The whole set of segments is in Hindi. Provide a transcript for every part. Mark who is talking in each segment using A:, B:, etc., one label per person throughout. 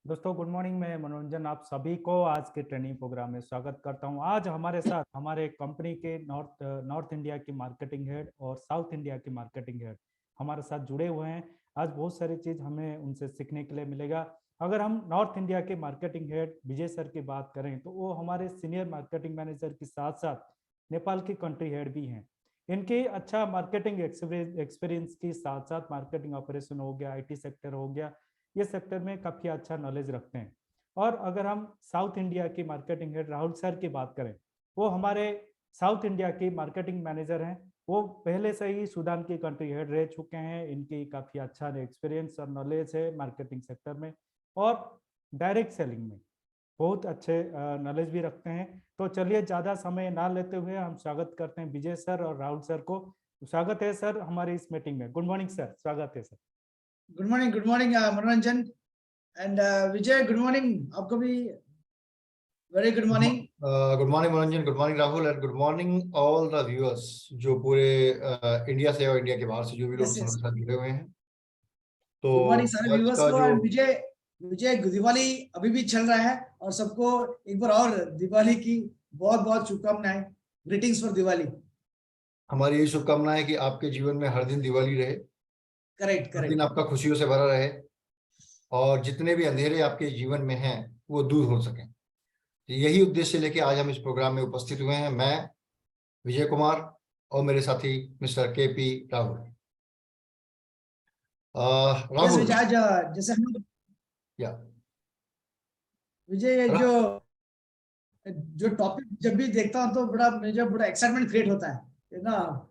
A: दोस्तों गुड मॉर्निंग। मैं मनोरंजन आप सभी को आज के ट्रेनिंग प्रोग्राम में स्वागत करता हूं। आज हमारे साथ हमारे कंपनी के नॉर्थ इंडिया की मार्केटिंग हेड और साउथ इंडिया की मार्केटिंग हेड हमारे साथ जुड़े हुए हैं। आज बहुत सारी चीज हमें उनसे सीखने के लिए मिलेगा। अगर हम नॉर्थ इंडिया के मार्केटिंग हेड विजय सर की बात करें तो वो हमारे सीनियर मार्केटिंग मैनेजर के साथ साथ नेपाल की कंट्री हेड भी हैं। इनके अच्छा मार्केटिंग एक्सपीरियंस के साथ साथ मार्केटिंग ऑपरेशन हो गया, आईटी सेक्टर हो गया, ये सेक्टर में काफ़ी अच्छा नॉलेज रखते हैं। और अगर हम साउथ इंडिया की मार्केटिंग हेड राहुल सर की बात करें, वो हमारे साउथ इंडिया की मार्केटिंग मैनेजर हैं। वो पहले से ही सूडान की कंट्री हेड रह चुके हैं। इनकी काफ़ी अच्छा एक्सपीरियंस और नॉलेज है मार्केटिंग सेक्टर में, और डायरेक्ट सेलिंग में बहुत अच्छे नॉलेज भी रखते हैं। तो चलिए ज़्यादा समय ना लेते हुए हम स्वागत करते हैं विजय सर और राहुल सर को। स्वागत है सर हमारी इस मीटिंग में। गुड मॉर्निंग सर, स्वागत है sir.
B: Good morning Manoranjan and Vijay. Good morning आपको भी। Very good morning.
C: Good morning Manoranjan, good morning Rahul and good morning all the viewers जो पूरे इंडिया से और इंडिया के बाहर से जो भी लोग
B: यस
C: हमारे
B: यस।
C: साथ जुड़े हुए हैं।
B: गुड मॉर्निंग
C: तो
B: सारे
C: आज
B: व्यूअर्स
C: का
B: को।
C: जो
B: एंड विजय, विजय दिवाली अभी भी चल रहा है और सबको एक बार और दिवाली की बहुत बहुत शुभकामनाएं। Greetings for Diwali.
C: हमारी यही शुभकामना है कि आपके जीवन में हर दिन दिवाली रहे,
B: करेक्ट
C: हर दिन
B: करेक्ट।
C: आपका खुशियों से भरा रहे, और जितने भी अंधेरे आपके जीवन में हैं वो दूर हो सकें। तो यही उद्देश्य लेके आज हम इस प्रोग्राम में उपस्थित हुए हैं। मैं विजय कुमार और मेरे साथी मिस्टर के पी राहुल।
B: यस
C: राहुल,
B: विजय, आज जैसे हम
C: या
B: विजय, ये
C: रा,
B: जो जो टॉपिक जब भी देखता हूँ तो बड़ा एक्साइटमेंट क्रिएट होता है ना।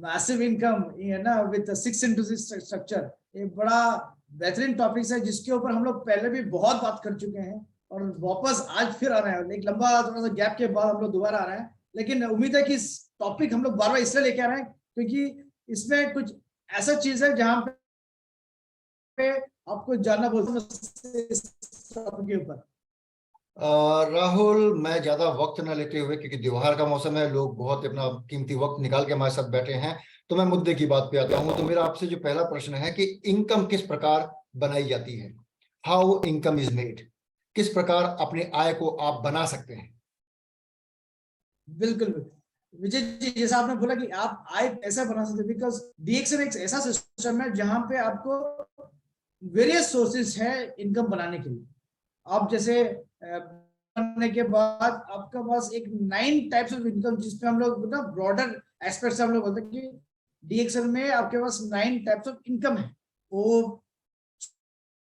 B: मैसिव इनकम है ना, विद 6 into 6 स्ट्रक्चर। ये बड़ा बेहतरीन टॉपिक है जिसके ऊपर हम लोग पहले भी बहुत बात कर चुके हैं और वापस आज फिर आ रहे हैं। एक लंबा थोड़ा सा गैप के बाद हम लोग दोबारा आ रहे हैं, लेकिन उम्मीद है कि इस टॉपिक हम लोग बार बार इसलिए लेके आ रहे हैं क्योंकि इसमें कुछ ऐसा चीज है जहां पे आपको जानना बहुत इस टॉपिक के ऊपर।
C: राहुल, मैं ज्यादा वक्त न लेते हुए, क्योंकि त्योहार का मौसम है, लोग बहुत अपना कीमती वक्त निकाल के हमारे साथ बैठे हैं, तो मैं मुद्दे की बात पे आता हूं। तो मेरा आपसे जो पहला प्रश्न है कि इनकम किस प्रकार बनाई जाती है, हाउ इनकम इज मेड, किस प्रकार अपनी आय को आप बना सकते हैं।
B: बिल्कुल विजय जी, जैसा आपने बोला कि आप आय ऐसा बना सकते, बिकॉज डीएक्सन एक ऐसा सिस्टम है जहां पे आपको वेरियस सोर्सेस है इनकम बनाने के लिए। आप जैसे करने के बाद आपका पास एक 9 टाइप्स ऑफ इनकम, जिसपे हम लोग ना ब्रॉडर एस्पेक्ट से हम लोग बोलते हैं कि डीएक्सएल में आपके पास 9 टाइप्स ऑफ इनकम है। वो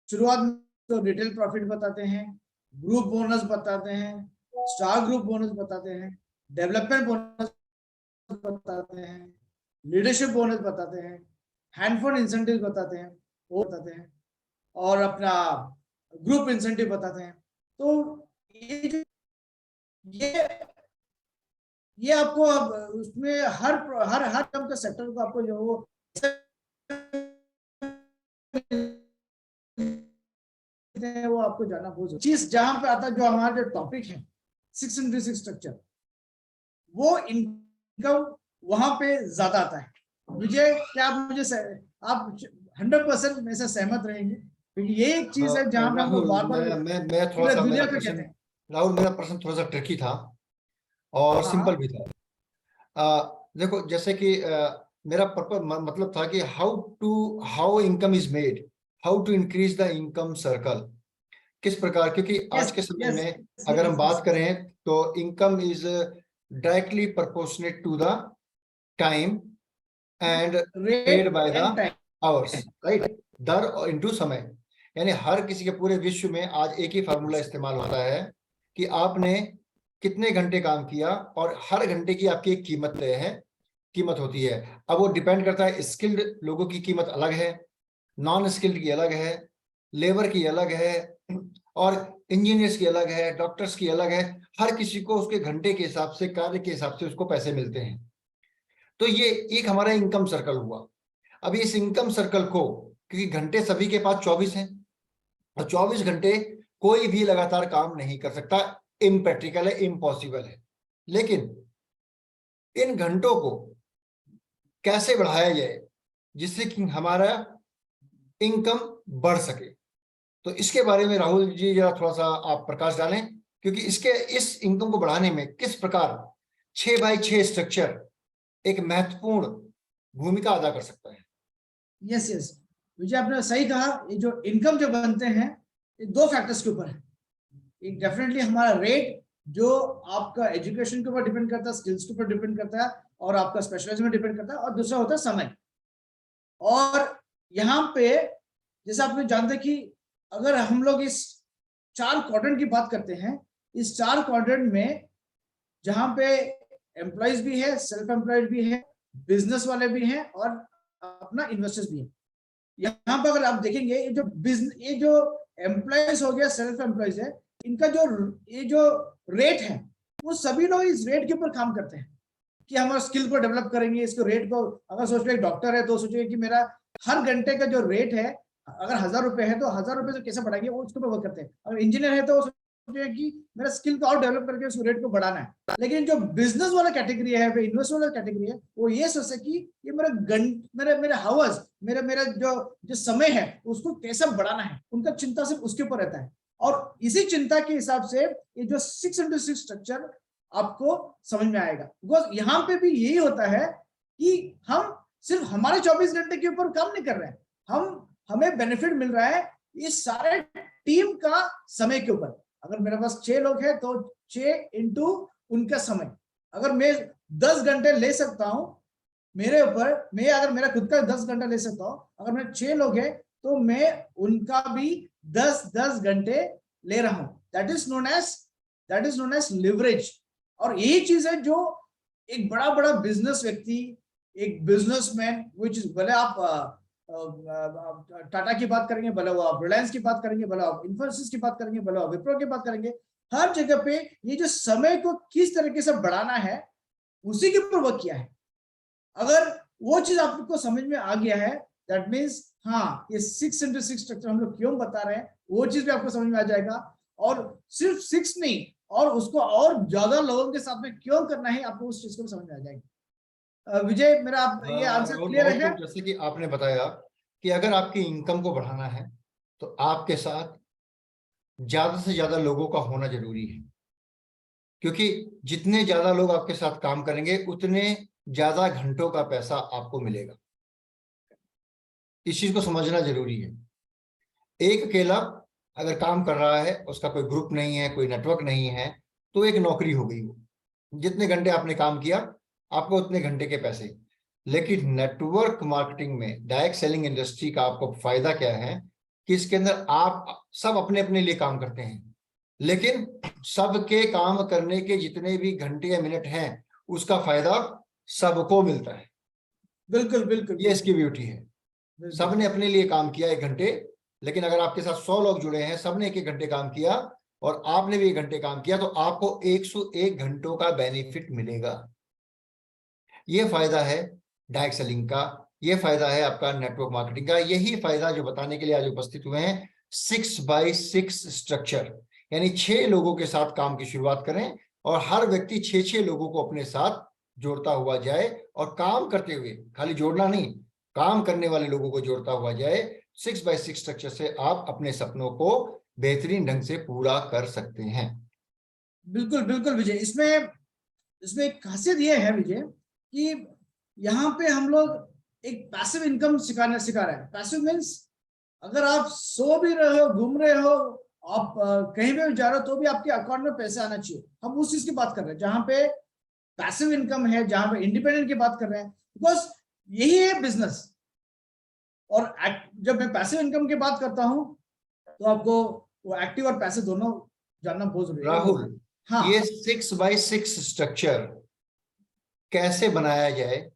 B: शुरुआत में तो रिटेल प्रॉफिट बताते हैं, ग्रुप बोनस बताते हैं, स्टार ग्रुप बोनस बताते हैं, डेवलपमेंट बोनस बताते हैं, लीडरशिप बोनस बताते हैं, हैंडफोन इंसेंटिव बताते हैं, वो बताते हैं, और अपना ग्रुप इंसेंटिव बताते हैं। तो ये ये ये आपको अब उसमें हर हर हर टर्म के सेक्टर को आपको जो वो आपको जानना बहुत चीज जहां पे आता है। जो हमारा जो टॉपिक है 6 into 6 स्ट्रक्चर, वो इनकम वहां पे ज्यादा आता है। विजय, क्या आप मुझे आप 100% में से सहमत रहेंगे? क्योंकि ये एक चीज है जहां पे हम लोग
C: राहुल,
B: बार बार
C: मैं थोड़ा
B: पूरे
C: सा
B: दुनिया
C: मेरा
B: पे कहते
C: प्रश्न,
B: हैं।
C: राहुल मेरा प्रश्न थोड़ा सा ट्रिकी था और
B: हाँ
C: सिंपल
B: हाँ।
C: भी था। देखो, जैसे कि मेरा पर्पज मतलब था कि how income is made, how to increase the income circle, किस प्रकार, क्योंकि आज
B: यस
C: के समय
B: यस
C: में अगर हम
B: यस।
C: बात करें तो income is directly proportionate to the time and paid
B: rate
C: by the
B: and time.
C: Hours, right. दर और इंटू समय। यानी हर किसी के पूरे विश्व में आज एक ही फार्मूला इस्तेमाल होता है कि आपने कितने घंटे काम किया, और हर घंटे की आपकी एक कीमत तय है, कीमत होती है। अब वो डिपेंड करता है, स्किल्ड लोगों की कीमत अलग है, नॉन स्किल्ड की अलग है, लेबर की अलग है, और इंजीनियर्स की अलग है, डॉक्टर्स की अलग है। हर किसी को उसके घंटे के हिसाब से, कार्य के हिसाब से उसको पैसे मिलते हैं। तो ये एक हमारा इनकम सर्कल हुआ। अब इस इनकम सर्कल को, क्योंकि घंटे सभी के पास 24 हैं, और 24 घंटे कोई भी लगातार काम नहीं कर सकता, इम्प्रैक्टिकल है, इम्पॉसिबल है। लेकिन इन घंटों को कैसे बढ़ाया जाए जिससे कि हमारा इनकम बढ़ सके। तो इसके बारे में राहुल जी जरा थोड़ा सा आप प्रकाश डालें, क्योंकि इस इनकम को बढ़ाने में किस प्रकार 6x6 स्ट्रक्चर एक महत्वपूर्ण भूमिका अदा कर सकता है।
B: यस यस विजय, आपने सही कहा। ये जो इनकम जो बनते हैं ये दो फैक्टर्स के ऊपर है। एक डेफिनेटली हमारा रेट जो आपका एजुकेशन के ऊपर डिपेंड करता है, स्किल्स के ऊपर डिपेंड करता है और आपका स्पेशलाइजेशन में डिपेंड करता है, और दूसरा होता है समय। और यहाँ पे जैसे आप जानते हैं कि अगर हम लोग इस 4 क्वाड्रेंट की बात करते हैं, इस 4 क्वाड्रेंट में जहां पे एम्प्लॉइज भी है, सेल्फ एम्प्लॉयड भी है, बिजनेस वाले भी हैं और अपना इन्वेस्टर्स भी है। यहाँ पर अगर आप देखेंगे ये जो एम्प्लॉयज हो गया, सेल्फ एम्प्लॉयज है, इनका ये जो रेट है वो सभी लोग इस रेट के ऊपर काम करते हैं कि हमारा स्किल को डेवलप करेंगे, इसको रेट को। अगर सोच रहे एक डॉक्टर है तो सोचिए कि मेरा हर घंटे का जो रेट है अगर 1000 रुपए है तो 1000 रुपए से कैसे बढ़ाएंगे, वो उसके ऊपर वर्क करते हैं। अगर इंजीनियर है तो सोचिए कि मेरा स्किल को और डेवलप करके उस रेट को बढ़ाना है। लेकिन जो बिजनेस वाला कैटेगरी है, इन्वेस्ट वाला कैटेगरी है, वो ये सोचे कि ये मेरे हावर्स, मेरा जो समय है उसको कैसे बढ़ाना है। उनका चिंता सिर्फ उसके ऊपर रहता है। और इसी चिंता के हिसाब से ये जो 6x6 स्ट्रक्चर आपको समझ में आएगा। बिकॉज यहाँ पे भी यही होता है कि हम सिर्फ हमारे 24 घंटे के ऊपर काम नहीं कर रहे हैं, हमें बेनिफिट मिल रहा है इस सारे टीम का समय के ऊपर। अगर मेरे पास 6 लोग हैं तो 6 इंटू उनका समय। अगर मैं 10 घंटे ले सकता हूं मेरे ऊपर, मैं अगर मेरा खुद का 10 घंटा ले सकता हूं, अगर मेरे 6 लोग हैं तो मैं उनका भी 10 घंटे ले रहा हूं। That is known as leverage. और यही चीज है जो एक बड़ा बिजनेस व्यक्ति, एक बिजनेसमैन, भले आप टाटा की बात करेंगे, भले वो आप रिलायंस की बात करेंगे, भले आप इन्फोसिस की बात करेंगे, भले आप विप्रो की बात करेंगे, हर जगह पे ये जो समय को किस तरीके से बढ़ाना है उसी के ऊपर वर्क किया है। अगर वो चीज आपको समझ में आ गया है, दैट मीन्स हाँ, ये 6x6 स्ट्रक्चर हम लोग क्यों बता रहे हैं वो चीज भी आपको समझ में आ जाएगा। और सिर्फ 6 नहीं, और उसको और ज्यादा लोगों के साथ में क्यों करना है आपको उस चीज को समझ में आ जाएगी। विजय, मेरा आप ये आंसर क्लियर है?
C: जैसे कि आपने बताया कि अगर आपकी इनकम को बढ़ाना है तो आपके साथ ज्यादा से ज्यादा लोगों का होना जरूरी है, क्योंकि जितने ज्यादा लोग आपके साथ काम करेंगे उतने ज्यादा घंटों का पैसा आपको मिलेगा। इस चीज को समझना जरूरी है। एक अकेला अगर काम कर रहा है, उसका कोई ग्रुप नहीं है, कोई नेटवर्क नहीं है, तो एक नौकरी हो गई। वो जितने घंटे आपने काम किया आपको उतने घंटे के पैसे। लेकिन नेटवर्क मार्केटिंग में, डायरेक्ट सेलिंग इंडस्ट्री का आपको फायदा क्या है कि इसके अंदर आप सब अपने अपने लिए काम करते हैं, लेकिन सबके काम करने के जितने भी घंटे या मिनट हैं उसका फायदा सबको मिलता है।
B: बिल्कुल बिल्कुल,
C: ये इसकी ब्यूटी है। सबने अपने लिए काम किया 1 घंटे, लेकिन अगर आपके साथ 100 लोग जुड़े हैं, सबने 1 घंटे काम किया और आपने भी 1 घंटे काम किया, तो आपको 101 घंटों का बेनिफिट मिलेगा। ये फायदा है डायरेक्ट सेलिंग का, ये फायदा है आपका नेटवर्क मार्केटिंग का। यही फायदा जो बताने के लिए आज उपस्थित हुए हैं 6x6 स्ट्रक्चर, यानी 6 लोगों के साथ काम की शुरुआत करें और हर व्यक्ति 6 लोगों को अपने साथ जोड़ता हुआ जाए, और काम करते हुए, खाली जोड़ना नहीं, काम करने वाले लोगों को जोड़ता हुआ जाए। 6x6 स्ट्रक्चर से आप अपने सपनों को बेहतरीन ढंग से पूरा कर सकते हैं।
B: बिल्कुल बिल्कुल विजय, इसमें एक खासियत ये है विजय कि यहाँ पे हम लोग एक पैसिव इनकम सिखा रहे हैं। पैसिव मीन्स अगर आप सो भी रहे हो, घूम रहे हो, आप कहीं भी जा रहे हो, तो भी आपके अकाउंट में पैसे आना चाहिए। हम उस चीज की बात कर रहे हैं जहां पे पैसिव इनकम है, जहां पे इंडिपेंडेंट की बात कर रहे हैं, बिकॉज यही है बिजनेस। और जब मैं पैसिव इनकम की बात करता हूं तो आपको वो एक्टिव और पैसिव दोनों जानना बहुत जरूरी है।
C: राहुल, हाँ, ये 6x6 स्ट्रक्चर कैसे बनाया जाए,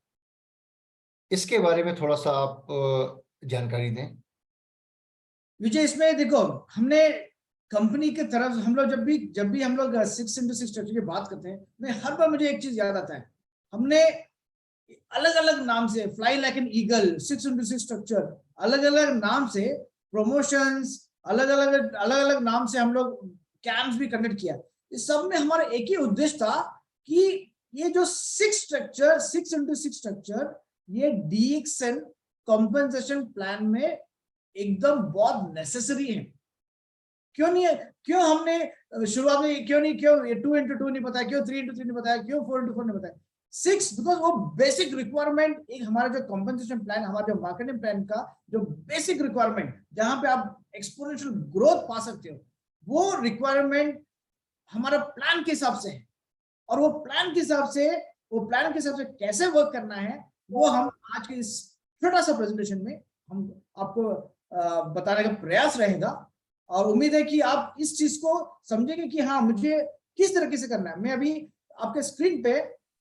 C: इसके बारे में थोड़ा सा आप जानकारी दें।
B: विजय, इसमें देखो, हमने कंपनी के तरफ हम लोग जब भी हम लोग 6x6 स्ट्रक्चर की बात करते हैं, मैं हर बार मुझे एक चीज याद आता है। हमने अलग अलग नाम से, fly like an eagle, 6x6 structure, अलग अलग नाम से प्रमोशंस, अलग अलग नाम से हम लोग कैंप्स भी कंडक्ट किया। इस सब में हमारा एक ही उद्देश्य था कि ये जो 6x6 स्ट्रक्चर, ये DXN कॉम्पेंसेशन प्लान में एकदम बहुत नेसेसरी है। क्यों नहीं है, क्यों हमने शुरुआत में क्यों 2x2 नहीं बताया, क्यों 3x3 नहीं बताया, क्यों 4x4 नहीं बताया, 6, बिकॉज वो बेसिक रिक्वायरमेंट, एक हमारा जो कॉम्पेंसेशन प्लान, हमारा जो मार्केटिंग प्लान का जो बेसिक रिक्वायरमेंट जहां पे आप एक्सपोनेंशियल ग्रोथ पा सकते हो, वो रिक्वायरमेंट हमारा प्लान के हिसाब से है। और वो प्लान के हिसाब से कैसे वर्क करना है, वो हम आज के इस छोटा सा प्रेजेंटेशन में हम आपको बताने का प्रयास रहेगा। और उम्मीद है कि आप इस चीज को समझेंगे कि हाँ, मुझे किस तरीके से करना है। मैं अभी आपके स्क्रीन पे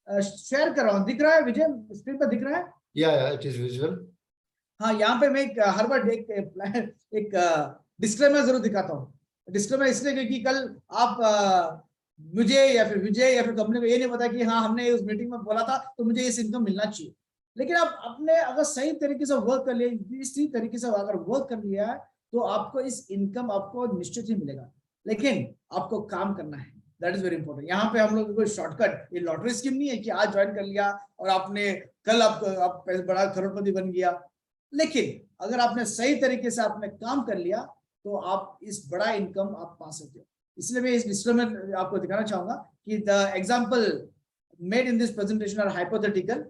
B: शेयर कर रहा हूँ, दिख रहा है विजय, स्क्रीन पर दिख रहा है?
C: या इट इज विजुअल।
B: हाँ, यहाँ पे मैं हर बार एक डिस्क्लेमर जरूर दिखाता हूँ। डिस्क्लेमर इसलिए क्योंकि कल आप मुझे या फिर विजय या फिर कंपनी को ये नहीं पता कि हाँ, हमने उस मीटिंग में बोला था तो मुझे इस इनकम मिलना चाहिए। लेकिन आप अपने अगर सही तरीके से वर्क कर लिया, इसी तरीके से अगर वर्क कर लिया है, तो आपको इस इनकम आपको निश्चित ही मिलेगा। लेकिन आपको काम करना है, दैट इज वेरी इंपॉर्टेंट। यहाँ पे हम लोग कोई शॉर्टकट, ये लॉटरी स्कीम नहीं है कि आज ज्वाइन कर लिया और आपने कल आप बड़ा करोड़पति बन गया। लेकिन अगर आपने सही तरीके से आपने काम कर लिया तो आप इस बड़ा इनकम आप पा सकते हो। इसलिए मैं इस डिस्क्लेमर आपको दिखाना चाहूंगा कि the example made in this presentation are hypothetical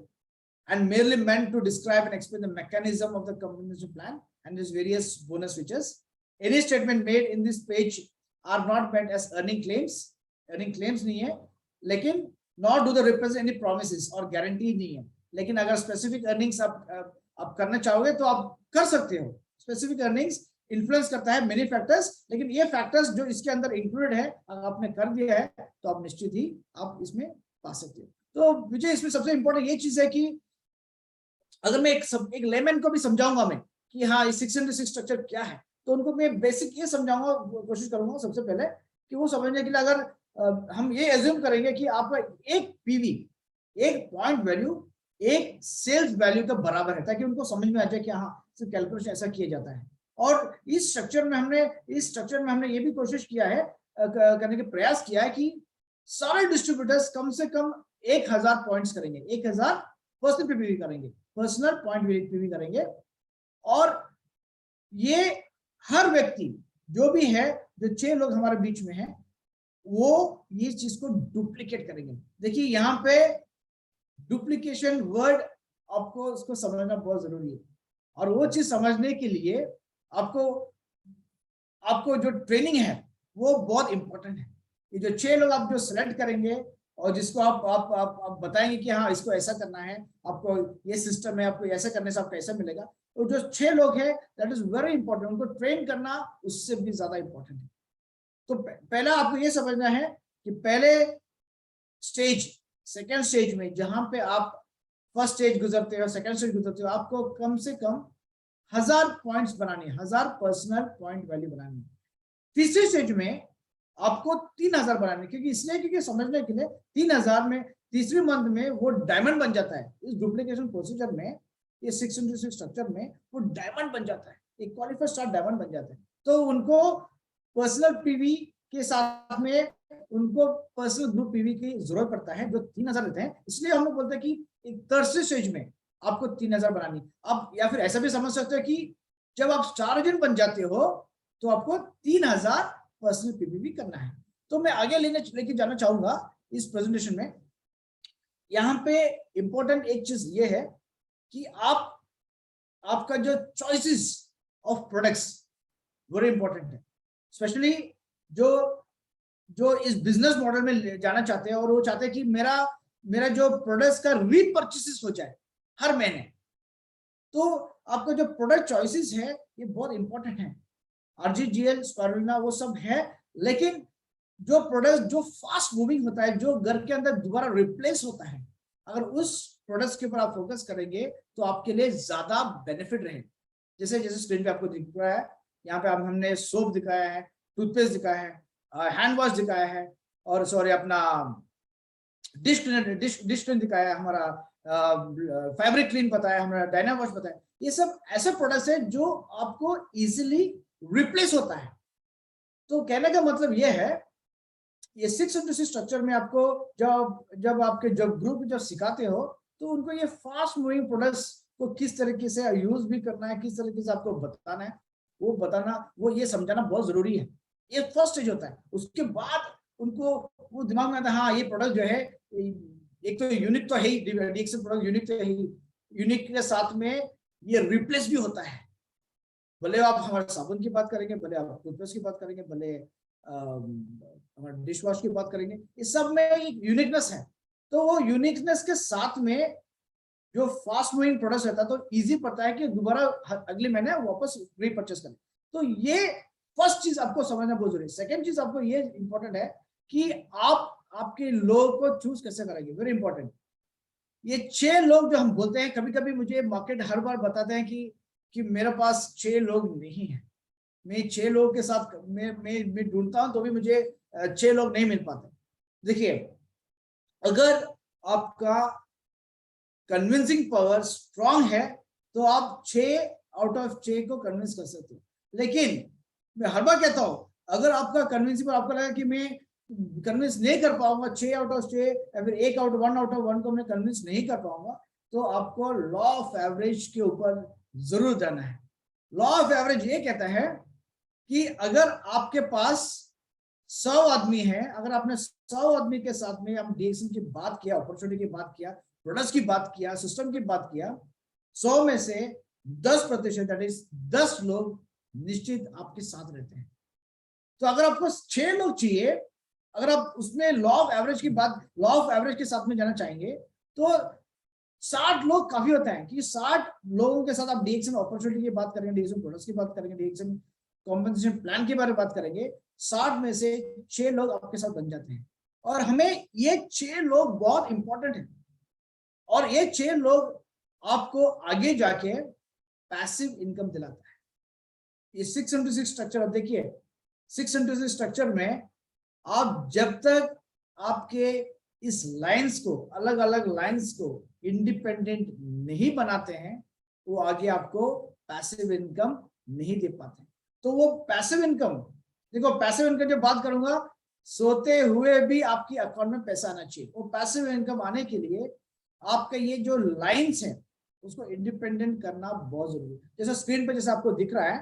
B: and merely meant to describe and explain the mechanism of the compensation plan and its various bonus features. Any statement made in this page are not meant as earning claims. Earning claims नहीं है, लेकिन nor do they represent any promises और guarantee नहीं है। लेकिन अगर specific earnings आप करना चाहोगे तो आप कर सकते हो। Specific earnings इन्फ्लुएंस करता है मेनी फैक्टर्स, लेकिन ये फैक्टर्स जो इसके अंदर इंक्लूडेड है, अगर आपने कर दिया है तो आप निश्चित ही आप इसमें पा सकते हो। तो मुझे इसमें सबसे इंपॉर्टेंट ये चीज है कि अगर मैं एक लेमन को भी समझाऊंगा मैं कि हाँ, ये 6x6 स्ट्रक्चर क्या है, तो उनको मैं बेसिक ये समझाऊंगा, कोशिश करूंगा सबसे पहले कि वो समझने के लिए अगर हम ये एज्यूम करेंगे कि आपका एक पीवी, एक पॉइंट वैल्यू एक सेल्स वैल्यू का बराबर है, ताकि उनको समझ में आ जाए कि हाँ, कैलकुलेशन ऐसा किया जाता है। और इस स्ट्रक्चर में हमने ये भी कोशिश किया है, करने का प्रयास किया है कि सारे डिस्ट्रीब्यूटर्स कम से कम 1000 पॉइंट्स करेंगे, 1000 पर्सनल पीवी करेंगे, पर्सनल पॉइंट पीवी करेंगे। और ये हर व्यक्ति जो भी है, जो 6 लोग हमारे बीच में हैं, वो ये चीज को डुप्लीकेट करेंगे। देखिए यहाँ पे डुप्लीकेशन वर्ड आपको उसको समझना बहुत जरूरी है, और वो चीज समझने के लिए आपको जो ट्रेनिंग है वो बहुत इंपॉर्टेंट है। ये जो 6 लोग आप जो सिलेक्ट करेंगे और जिसको आप बताएंगे कि हाँ, इसको ऐसा करना है, आपको ये सिस्टम है, आपको ऐसा करने से आपको ऐसा मिलेगा, तो जो 6 लोग हैं दैट इज वेरी इंपॉर्टेंट, उनको ट्रेन करना उससे भी ज्यादा इंपॉर्टेंट है। तो पहला आपको ये समझना है कि पहले स्टेज, सेकेंड स्टेज में जहां पे आप फर्स्ट स्टेज गुजरते हो, सेकेंड स्टेज गुजरते हो, आपको कम से कम 1000 पॉइंट्स बनाने, 1000 पर्सनल पॉइंट वैल्यू बनानी है। तीसरे स्टेज में आपको 3000 बनाने, क्योंकि समझने के लिए 3000 में तीसरी मंथ में वो डायमंड बन जाता है। इस डुप्लीकेशन प्रोसीजर में, ये 6x6 स्ट्रक्चर में वो डायमंड बन जाता है, एक क्वालिफाइड स्टार डायमंड बन जाता है। तो उनको पर्सनल पीवी के साथ में उनको पर्सनल ग्रुप पीवी की जरूरत पड़ता है, जो 3000 रहते हैं। इसलिए हम लोग बोलते हैं कि एक तीसरे स्टेज में आपको 3000 बनानी। अब या फिर ऐसा भी समझ सकते हो कि जब आप 4 जन बन जाते हो तो आपको 3000 पर्सनल पीवी करना है। तो मैं आगे लेके जाना चाहूंगा इस प्रेजेंटेशन में। यहाँ पे इंपॉर्टेंट एक चीज ये है कि आपका जो choices of products very important है, स्पेशली जो इस बिजनेस मॉडल में जाना चाहते हैं और वो चाहते हैं कि मेरा जो प्रोडक्ट्स का रीपर्चेसेस हो जाए हर महीने। तो आपका जो प्रोडक्ट चॉइसेस है ये बहुत इंपॉर्टेंट है। RGGL, स्पारुलिना वो सब है, लेकिन जो प्रोडक्ट जो फास्ट मूविंग होता है, जो घर के अंदर दोबारा रिप्लेस होता है, अगर उस प्रोडक्ट्स के ऊपर आप फोकस करेंगे तो आपके लिए ज्यादा बेनिफिट रहेगा। जैसे स्क्रीन पे आपको दिख रहा है, यहाँ पे हमने सोप दिखाया है, टूथपेस्ट दिखाया है, हैंड वॉश दिखाया है, और सॉरी अपना डिश क्लीन दिखाया है, हमारा फैब्रिक क्लीन बताया, हमारा डायना वॉश बताया। ये सब ऐसे प्रोडक्ट्स है जो आपको इजीली रिप्लेस होता है। तो कहने का मतलब ये है, ये 6x6 स्ट्रक्चर में आपको जब आपके जब ग्रुप जब सिखाते हो तो उनको ये फास्ट मूविंग प्रोडक्ट्स को किस तरीके से यूज भी करना है, किस तरीके से आपको बताना है, वो ये समझाना बहुत जरूरी है। ये फर्स्ट स्टेज होता है। उसके बाद उनको वो दिमाग में आता है हाँ ये प्रोडक्ट जो है एक तो यूनिक तो है ही, डीएक्सएन प्रोडक्ट यूनिक तो है ही, यूनिक के साथ में ये रिप्लेस भी होता है। भले आप हमारे साबुन की बात करेंगे, भले आप टूथपेस्ट की बात करेंगे, भले हमारे डिश वॉश की बात करेंगे, इस सब में एक यूनिकनेस है। तो वो यूनिकनेस के साथ में जो फास्ट मूविंग प्रोडक्ट रहता है तो इजी पड़ता है कि दोबारा अगले महीने वापस रीपरचेस करें। तो ये फर्स्ट चीज आपको समझना बहुत जरूरी है। सेकंड चीज आपको ये इंपॉर्टेंट है कि आप आपके लोग को चूज कैसे करेंगे, वेरी इंपॉर्टेंट। ये 6 लोग जो हम बोलते हैं, कभी कभी मुझे मार्केट हर बार बताते हैं कि मेरे पास 6 लोग नहीं है, मैं 6 लोगों के साथ मैं ढूंढता हूं तो भी मुझे 6 लोग नहीं मिल पाते। देखिए, अगर आपका कन्विंसिंग पावर स्ट्रांग है तो आप 6 आउट ऑफ 6 को कन्विंस कर सकते हो। लेकिन मैं हर बार कहता हूं, अगर आपका कन्विंसिंग पावर आपको लगा कि मैं कन्विंस नहीं कर पाऊंगा 6 आउट ऑफ 6 या फिर 1 आउट ऑफ 1 को मैं कन्विंस नहीं कर पाऊंगा, तो आपको लॉ ऑफ एवरेज के ऊपर जरूर जाना है। लॉ ऑफ एवरेज ये कहता है कि अगर आपके पास 100 आदमी है, अगर आपने 100 आदमी के साथ में हम डीएक्सएन की बात किया, अपॉर्चुनिटी की बात किया, प्रोडक्ट्स की बात किया, सिस्टम की बात किया, 100 में से 10% दैट इज 10 लोग निश्चित आपके साथ रहते हैं। तो अगर आपको 6 लोग चाहिए, अगर आप उसमें लॉ ऑफ एवरेज की बात, लॉ ऑफ एवरेज के साथ में जाना चाहेंगे, तो 60 लोग काफी होता है कि 60 लोगों के साथ आप डीएक्सएन अपॉर्चुनिटी की बात करेंगे, डीएक्सएन प्रोडक्ट्स की बात करेंगे, डीएक्सएन कॉम्पेंसेशन प्लान के बारे में बात करेंगे, 60 में से 6 लोग आपके साथ बन जाते हैं। और हमें ये 6 लोग बहुत इंपॉर्टेंट है, और ये 6 लोग आपको आगे जाके पैसिव इनकम दिलाता है। ये 6x6 स्ट्रक्चर, अब देखिए 6x6 स्ट्रक्चर में आप जब तक आपके इस लाइंस को, अलग अलग लाइंस को इंडिपेंडेंट नहीं बनाते हैं, वो आगे आपको पैसिव इनकम नहीं दे पाते। तो वो पैसिव इनकम, देखो पैसिव इनकम जब बात करूंगा, सोते हुए भी आपकी अकाउंट में पैसा आना चाहिए। वो पैसिव इनकम आने के लिए आपका ये जो लाइंस है उसको इंडिपेंडेंट करना बहुत जरूरी है। जैसे स्क्रीन पे जैसे आपको दिख रहा है,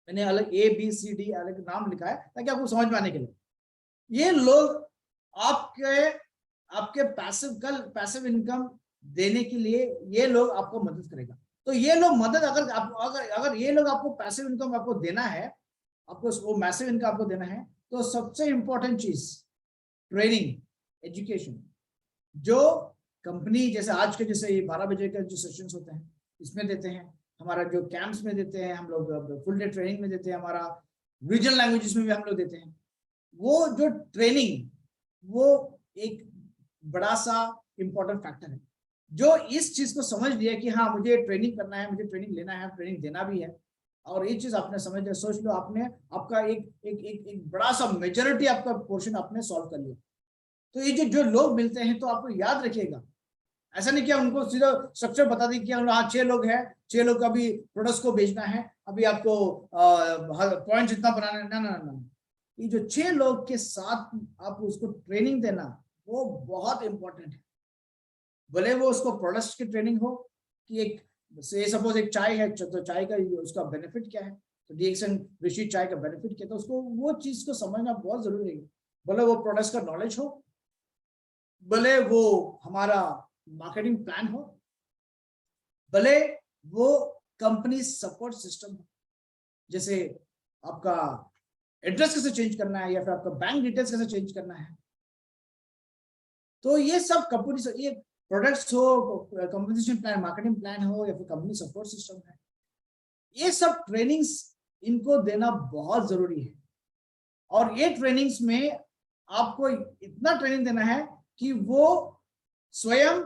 B: मैंने अलग ABCD अलग नाम लिखा है ताकि आपको समझ में आने के लिए। ये लोग आपके पैसिव इनकम देने के लिए ये लोग आपको मदद करेगा। तो ये लोग मदद, अगर ये लोग आपको पैसिव इनकम आपको देना है, आपको वो मैसिव इनकम आपको देना है, तो सबसे इंपॉर्टेंट चीज ट्रेनिंग, एजुकेशन, जो कंपनी जैसे आज के जैसे ये 12 बजे के जो सेशंस होते हैं इसमें देते हैं, हमारा जो कैंप्स में देते हैं, हम लोग फुल डे ट्रेनिंग में देते हैं, हमारा रीजनल लैंग्वेजेस में भी हम लोग देते हैं। वो जो ट्रेनिंग, वो एक बड़ा सा इंपॉर्टेंट फैक्टर है। जो इस चीज को समझ लिया कि हाँ मुझे ट्रेनिंग करना है, मुझे ट्रेनिंग लेना है, ट्रेनिंग देना भी है, और ये चीज आपने समझ लिया, सोच लो आपने आपका एक बड़ा सा मेजॉरिटी आपका पोर्शन आपने सॉल्व कर लिया। तो ये जो लोग मिलते हैं, तो आपको याद रखिएगा, ऐसा नहीं किया उनको सीधा स्ट्रक्चर बता दी कि हाँ 6 लोग हैं, 6 लोग का भी प्रोडक्ट्स को बेचना है, अभी आपको पॉइंट जितना बनाना है, ना। ये जो 6 लोग के साथ आप उसको ट्रेनिंग देना, वो बहुत इंपॉर्टेंट है। भले वो उसको प्रोडक्ट्स की ट्रेनिंग हो कि एक से सपोज एक चाय है, तो चाय का उसका बेनिफिट क्या है, तो डीएक्सएन ऋषि चाय का बेनिफिट क्या, तो उसको वो चीज को समझना बहुत जरूरी है। भले वो प्रोडक्ट्स का नॉलेज हो, भले वो हमारा मार्केटिंग प्लान हो, भले वो कंपनी सपोर्ट सिस्टम हो, जैसे आपका एड्रेस कैसे चेंज करना है या फिर आपका बैंक डिटेल्स कैसे चेंज करना है। तो ये सब कंपनी, ये प्रोडक्ट्स हो, कंपनसेशन प्लान, मार्केटिंग प्लान हो, या फिर कंपनी सपोर्ट सिस्टम है, ये सब ट्रेनिंग्स इनको देना बहुत जरूरी है। और ये ट्रेनिंग्स में आपको इतना ट्रेनिंग देना है कि वो स्वयं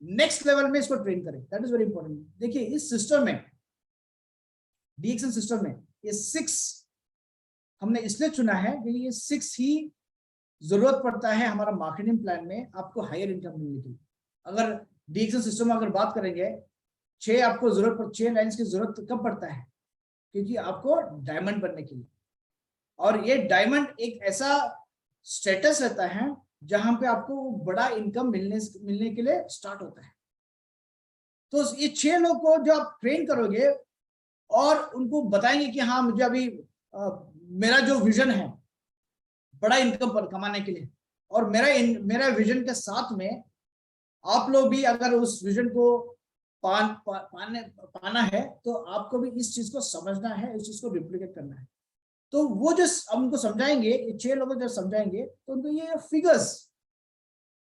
B: नेक्स्ट लेवल में इसको ट्रेन करें। That is very important. देखिए इस सिस्टम में, डीएक्सएन सिस्टम में, ये 6 हमने इसलिए चुना है क्योंकि ये 6 ही जरूरत पड़ता है हमारा मार्केटिंग प्लान में आपको हायर इनकम मिलने के लिए। अगर डीएक्सएन सिस्टम में अगर बात करेंगे, 6 आपको जरूरत 6 लाइन्स की जरूरत कब पड़ता है, क्योंकि आपको डायमंड बनने के लिए। और ये डायमंड एक ऐसा स्टेटस रहता है जहां पे आपको बड़ा इनकम मिलने के लिए स्टार्ट होता है। तो ये 6 लोग को जो आप ट्रेन करोगे और उनको बताएंगे कि हाँ मुझे अभी मेरा जो विजन है बड़ा इनकम पर कमाने के लिए, और मेरा विजन के साथ में आप लोग भी अगर उस विजन को पाना है तो आपको भी इस चीज को समझना है, इस चीज को रिप्लिकेट करना है। तो वो जो हम उनको समझाएंगे, 6 लोगों जब समझाएंगे तो उनको ये फिगर्स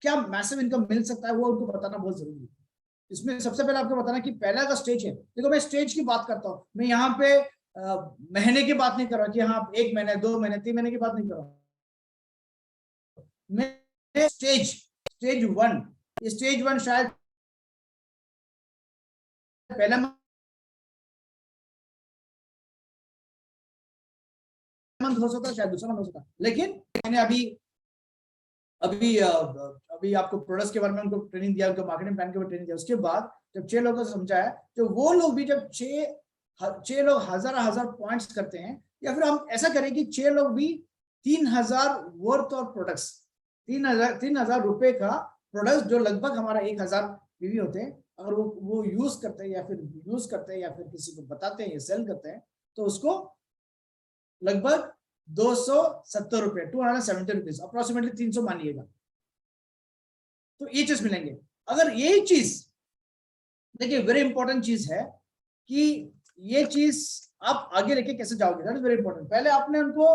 B: क्या मैसिव इनकम मिल सकता है वो उनको बताना बहुत जरूरी है। इसमें सबसे पहले आपको बताना कि पहला का स्टेज है, देखो मैं स्टेज की बात करता हूँ, मैं यहाँ पे महीने की बात नहीं कर रहा कि हाँ 1 महीने 2 महीने 3 महीने की बात नहीं कर रहा, मैं स्टेज 1 शायद पहला मंथ हो सकता है, शायद दूसरा मंथ हो सकता है, लेकिन मैंने अभी आपको प्रोडक्ट्स के बारे में उनको ट्रेनिंग दिया, उनको मार्केटिंग प्लान के बारे में ट्रेनिंग दिया। उसके बाद जब 6 लोगों को समझाया, तो वो लोग भी जब 6 लोग हजार पॉइंट्स करते हैं, या फिर हम ऐसा करें कि 6 लोग भी 3000 वर्थ और प्रोडक्ट्स, 3000 रुपए का प्रोडक्ट जो लगभग हमारा 1000 पीवी होते हैं, अगर वो यूज करते हैं या फिर किसी को बताते हैं या सेल करते हैं, तो उसको लगभग 270 रुपए, 270 रुपीज अप्रोक्सीमेटली 300 मानिएगा, तो ये चीज मिलेंगे। अगर यही चीज देखिए वेरी इंपॉर्टेंट चीज है कि ये चीज आप आगे लेके कैसे जाओगे, दैट इज वेरी इंपॉर्टेंट। पहले आपने उनको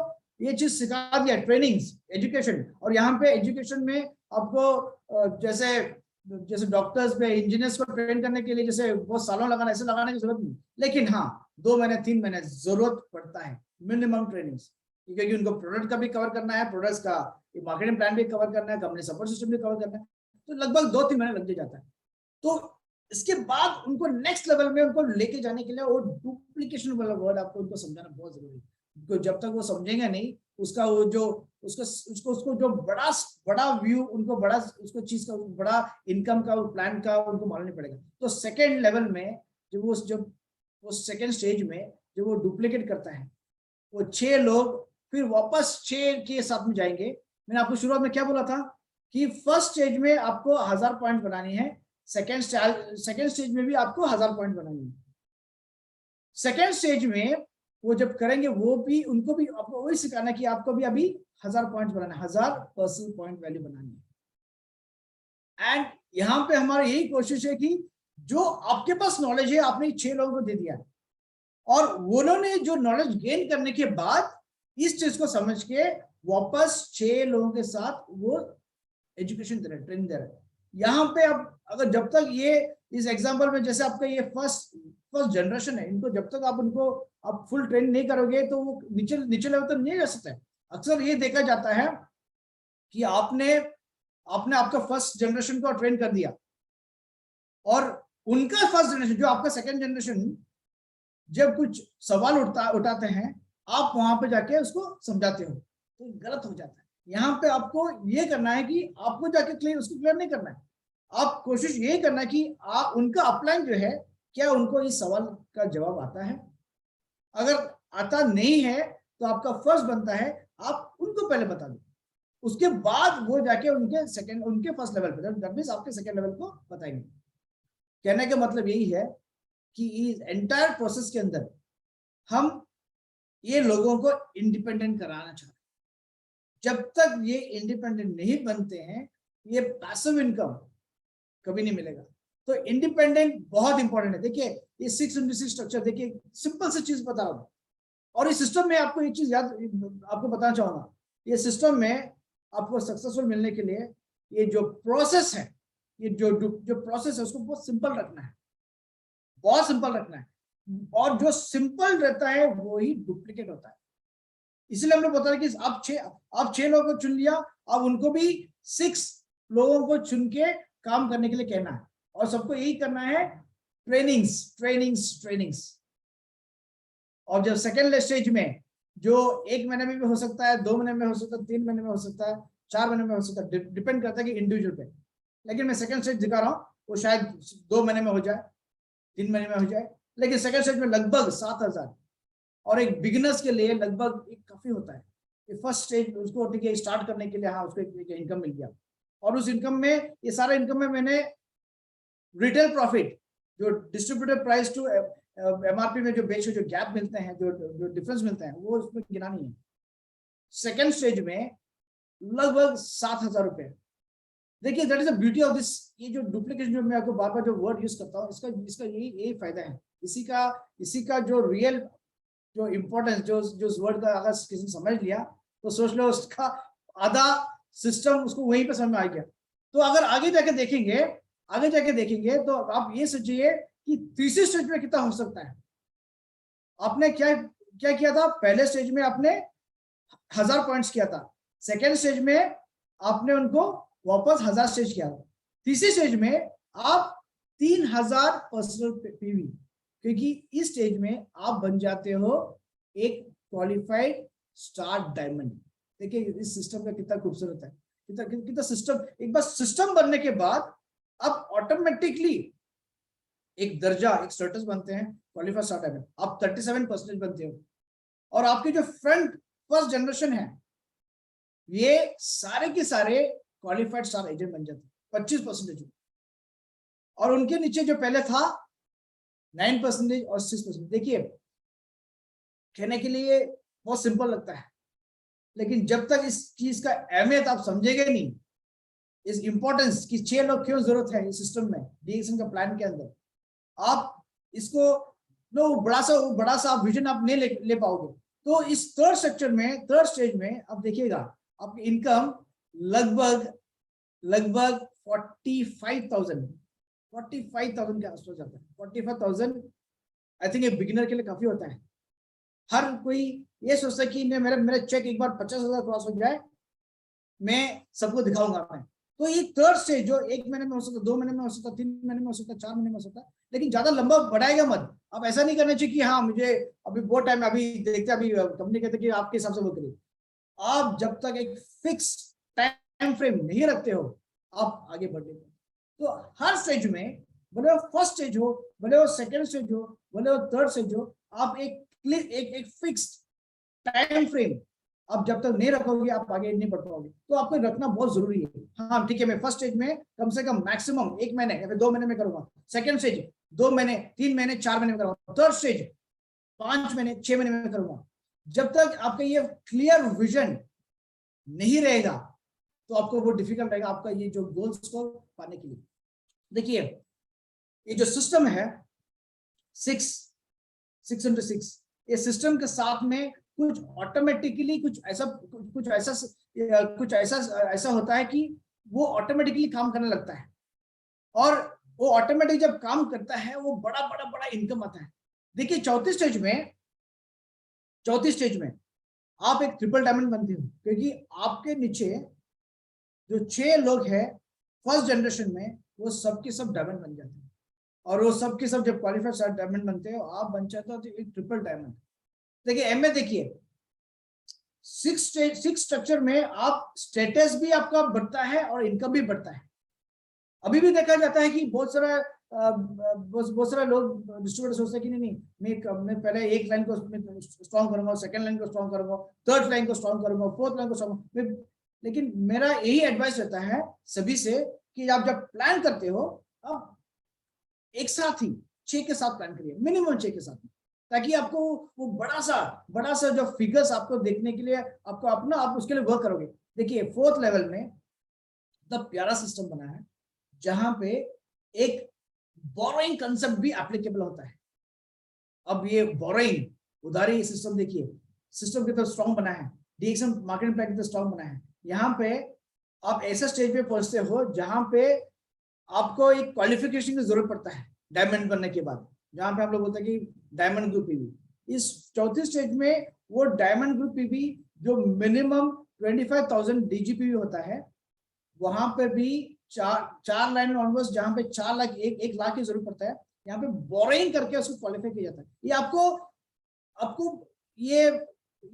B: ये चीज सिखा दिया, ट्रेनिंग्स, एजुकेशन, और यहाँ पे एजुकेशन में आपको जैसे डॉक्टर्स पे इंजीनियर्स को ट्रेन करने के लिए जैसे बहुत सालों लगाना, ऐसे लगाने की जरूरत नहीं, लेकिन हाँ 2 महीने 3 महीने जरूरत पड़ता है मिनिमम ट्रेनिंग्स, क्योंकि उनको प्रोडक्ट का भी कवर करना है, प्रोडक्ट्स का मार्केटिंग प्लान भी कवर करना है, कंपनी सपोर्ट सिस्टम भी कवर करना है, तो लगभग 2-3 महीने लग जाता है। तो इसके बाद उनको नेक्स्ट लेवल में उनको लेके जाने के लिए वो डुप्लीकेशन वाला वर्ड आपको उनको समझाना बहुत जरूरी है, क्योंकि जब तक वो समझेंगे नहीं उसका वो जो उसको जो बड़ा व्यू, उनको बड़ा उसको चीज का बड़ा इनकम का प्लान का उनको मालूम नहीं पड़ेगा। तो सेकेंड लेवल में जब वो सेकेंड स्टेज में जब वो डुप्लीकेट करता है, वो 6 लोग फिर वापस 6 के साथ में जाएंगे। मैंने आपको शुरुआत में क्या बोला था कि फर्स्ट स्टेज में आपको 1000 पॉइंट बनानी है, सेकेंड स्टेज में भी आपको 1000 पॉइंट बनानी है। सेकेंड स्टेज में वो जब करेंगे, वो भी उनको भी आपको वही सिखाना कि आपको भी अभी 1000 पॉइंट बनाना है, 1000 पर्सनल पॉइंट वैल्यू बनानी है। एंड यहाँ पे हमारी यही कोशिश है कि जो आपके पास नॉलेज है आपने 6 लोगों को दे दिया है, और उन्होंने जो नॉलेज गेन करने के बाद इस चीज को समझ के वापस 6 लोगों के साथ वो एजुकेशन दे रहे, ट्रेनिंग दे रहे। यहाँ पे अब अगर जब तक ये इस एग्जांपल में जैसे आपका ये फर्स्ट जनरेशन है, इनको जब तक आप फुल ट्रेन नहीं करोगे तो वो नीचे लेवल तक नहीं जा सकते। अक्सर ये देखा जाता है कि आपने आपका फर्स्ट जनरेशन को ट्रेन कर दिया, और उनका फर्स्ट जनरेशन जो आपका सेकेंड जनरेशन जब कुछ सवाल उठाते हैं, आप वहां पे जाके उसको समझाते हो, तो गलत हो जाता है। यहाँ पे आपको ये करना है कि आपको जाके उसको क्लियर नहीं करना है, आप कोशिश ये करना है कि आप उनका अपलाइन जो है, क्या उनको इस सवाल का जवाब आता है। अगर आता नहीं है तो आपका फर्स्ट बनता है आप उनको पहले बता दो, उसके बाद वो जाके उनके फर्स्ट लेवल पे, दैट मींस आपके सेकंड लेवल को बताएंगे। कहने का मतलब यही है कि इस एंटायर प्रोसेस के अंदर हम ये लोगों को इंडिपेंडेंट कराना चाहते हैं। जब तक ये इंडिपेंडेंट नहीं बनते हैं, ये पैसिव इनकम कभी नहीं मिलेगा। तो इंडिपेंडेंट बहुत इंपॉर्टेंट है। देखिए ये 6x6 स्ट्रक्चर, देखिए सिंपल सी चीज बता रहा हूं, और इस सिस्टम में आपको एक चीज याद आपको बताना चाहूंगा, ये सिस्टम में आपको सक्सेसफुल मिलने के लिए ये जो प्रोसेस है, ये जो प्रोसेस है उसको बहुत सिंपल रखना है, बहुत सिंपल रखना है, और जो सिंपल रहता है वो ही डुप्लीकेट होता है। इसलिए हमने बताया कि आप 6 लोगों को चुन लिया, अब उनको भी 6 लोगों को चुन के काम करने के लिए कहना है, और सबको यही करना है, ट्रेनिंग्स। और जब सेकेंड स्टेज में जो 1 महीने में भी हो सकता है, 2 महीने में हो सकता है, 3 महीने में हो सकता है, 4 महीने में हो सकता है, डिपेंड करता है कि इंडिविजुअल पे। लेकिन मैं सेकेंड स्टेज दिखा रहा हूँ, वो शायद 2 महीने में हो जाए, 3 महीने में हो जाए, लेकिन सेकेंड स्टेज में लगभग 7000, और एक बिगिनर्स के लिए लगभग एक काफी होता है। फर्स्ट स्टेज उसको ठीक है स्टार्ट करने के लिए, हाँ उसको एक इनकम मिल गया, और उस इनकम में ये सारा इनकम में मैंने रिटेल प्रॉफिट, जो डिस्ट्रीब्यूटर प्राइस टू एमआरपी में जो बेच जो गैप मिलते हैं, जो डिफरेंस मिलते हैं, वो उसमें गिना नहीं है। सेकेंड स्टेज में लगभग 7,000 रुपए। देखिए that is the beauty of this, ये जो डुप्लीकेशन जो मैं आपको बार बार जो वर्ड यूज करता हूँ, इसका यही फायदा है। इसी का जो रियल जो इम्पोर्टेंस जो वर्ड का अगर किसी ने समझ लिया तो सोच लो उसका आधा सिस्टम उसको वहीं पे समझ में आ गया। तो अगर आगे जाके देखेंगे तो आप ये सोचिए कि तीसरी स्टेज में कितना हो सकता है। आपने क्या किया था, पहले स्टेज में आपने 1000 पॉइंट्स किया था, सेकेंड स्टेज में आपने उनको वापस 1000 स्टेज किया था, तीसरी स्टेज में आप 3000 पर्सनल पीवी, क्योंकि इस स्टेज में आप बन जाते हो एक क्वालिफाइड स्टार डायमंड। देखिए इस सिस्टम का कितना खूबसूरत है, कितना सिस्टम। एक बार सिस्टम बनने के बाद आप ऑटोमेटिकली एक दर्जा, एक स्टेटस बनते हैं क्वालिफाइड स्टार डायमंड। आप 37% बनते हो और आपकी जो फर्स्ट जनरेशन है ये सारे के सारे क्वालिफाइड स्टार एजेंट बन जाते हैं 25%। और उनके नीचे जो पहले था 9% और 6%। देखिए कहने के लिए बहुत सिंपल लगता है, लेकिन जब तक इस चीज का अहमियत आप समझेंगे नहीं, इस इंपॉर्टेंस की 6 लोग क्यों जरूरत है इस सिस्टम में, डीएक्सन का प्लान के अंदर, आप इसको बड़ा सा आप विजन आप नहीं ले पाओगे। तो इस थर्ड स्टेज में आप देखिएगा आपकी इनकम लगभग 45,000 के आसपास जाता है। 45,000 आई थिंक एक बिगिनर के लिए काफी होता है। हर कोई ये सोचता है कि मेरा चेक एक बार 50,000 क्रॉस हो जाए मैं सबको दिखाऊंगा मैं। तो ये थर्ड स्टेज जो 1 महीने में हो सकता, 2 महीने में हो सकता, 3 महीने में हो सकता, 4 महीने में हो सकता, लेकिन ज्यादा लंबा बढ़ाएगा मत। आप ऐसा नहीं करना चाहिए कि हाँ मुझे अभी बहुत टाइम, अभी देखते अभी कंपनी कहते कि आपके हिसाब से वो करिए। आप जब तक एक फिक्स टाइम फ्रेम नहीं रखते हो आप आगे बढ़ने को। तो हर स्टेज में, भले वो फर्स्ट स्टेज हो, भले वो सेकेंड स्टेज हो, भले वो थर्ड स्टेज हो, आप एक फिक्स टाइम फ्रेम आप जब तक नहीं रखोगे आप आगे नहीं बढ़ पाओगे। तो आपको रखना बहुत जरूरी है। हाँ ठीक है, मैं फर्स्ट स्टेज में कम से कम मैक्सिमम 1 महीने या फिर 2 महीने में करूंगा, सेकंड स्टेज 2 महीने, 3 महीने, 4 महीने में करूंगा, थर्ड स्टेज 5 महीने, 6 महीने में करूंगा। जब तक आपका ये क्लियर विजन नहीं रहेगा तो आपको वो डिफिकल्ट रहेगा आपका ये जो गोल्स को पाने के लिए। देखिए ये जो सिस्टम है 6x6, ये सिस्टम के साथ में कुछ ऑटोमेटिकली कुछ ऐसा होता है कि वो ऑटोमेटिकली काम करने लगता है, और वो ऑटोमेटिक जब काम करता है वो बड़ा इनकम आता है। देखिए चौथी स्टेज में आप एक ट्रिपल डायमंड बनते हो, क्योंकि आपके नीचे जो 6 लोग हैं फर्स्ट जनरेशन में वो सबके सब डायमंड बन जाते हैं, और वो सबके सब जब क्वालिफाइड डायमंड बनते हो आप बन जाते हो तो एक ट्रिपल डायमंड। देखिए एम में देखिए 6 स्ट्रक्चर में आप स्टेटस भी आपका बढ़ता है और इनकम भी बढ़ता है। अभी भी देखा जाता है कि बहुत सारा लोग डिस्ट्रीब्यूटर सोचते हैं कि नहीं मैं पहले एक लाइन को स्ट्रॉन्ग करूंगा, सेकंड लाइन को स्ट्रॉन्ग करूंगा, थर्ड लाइन को स्ट्रॉन्ग करूंगा, फोर्थ लाइन को स्ट्रॉन्ग। लेकिन मेरा यही एडवाइस रहता है सभी से कि आप जब प्लान करते हो आप एक साथ ही 6 के साथ प्लान करिए, मिनिमम 6 के साथ, ताकि आपको वो बड़ा सा जो फिगर्स आपको देखने के लिए आपको अपना आप उसके लिए वर्क करोगे। देखिए फोर्थ लेवल में इतना प्यारा सिस्टम बना है जहां पे एक बोरोइंग कंसेप्ट भी एप्लीकेबल होता है। अब ये बोरोइंग उधारी सिस्टम देखिए, सिस्टम कितना स्ट्रॉन्ग बना है, डीएक्सन मार्केटिंग प्लान कितना स्ट्रॉन्ग बना है। यहाँ पे आप ऐसे स्टेज पे पहुंचते हो जहां पे आपको एक क्वालिफिकेशन की जरूरत पड़ता है डायमंड बनने के बाद, जहां पे हम लोग बोलते हैं कि डायमंड ग्रुप पीवी। इस चौथी स्टेज में वो डायमंड ग्रुप पीवी जो मिनिमम 25,000 डीजीपीवी होता है, वहां पे भी 4 लाइन ऑनवर्ड्स जहां पे 4 लाख 1 लाख की जरूरत पड़ता है, यहाँ पे बोरोइंग करके उसको क्वालिफाई किया जाता है। ये आपको ये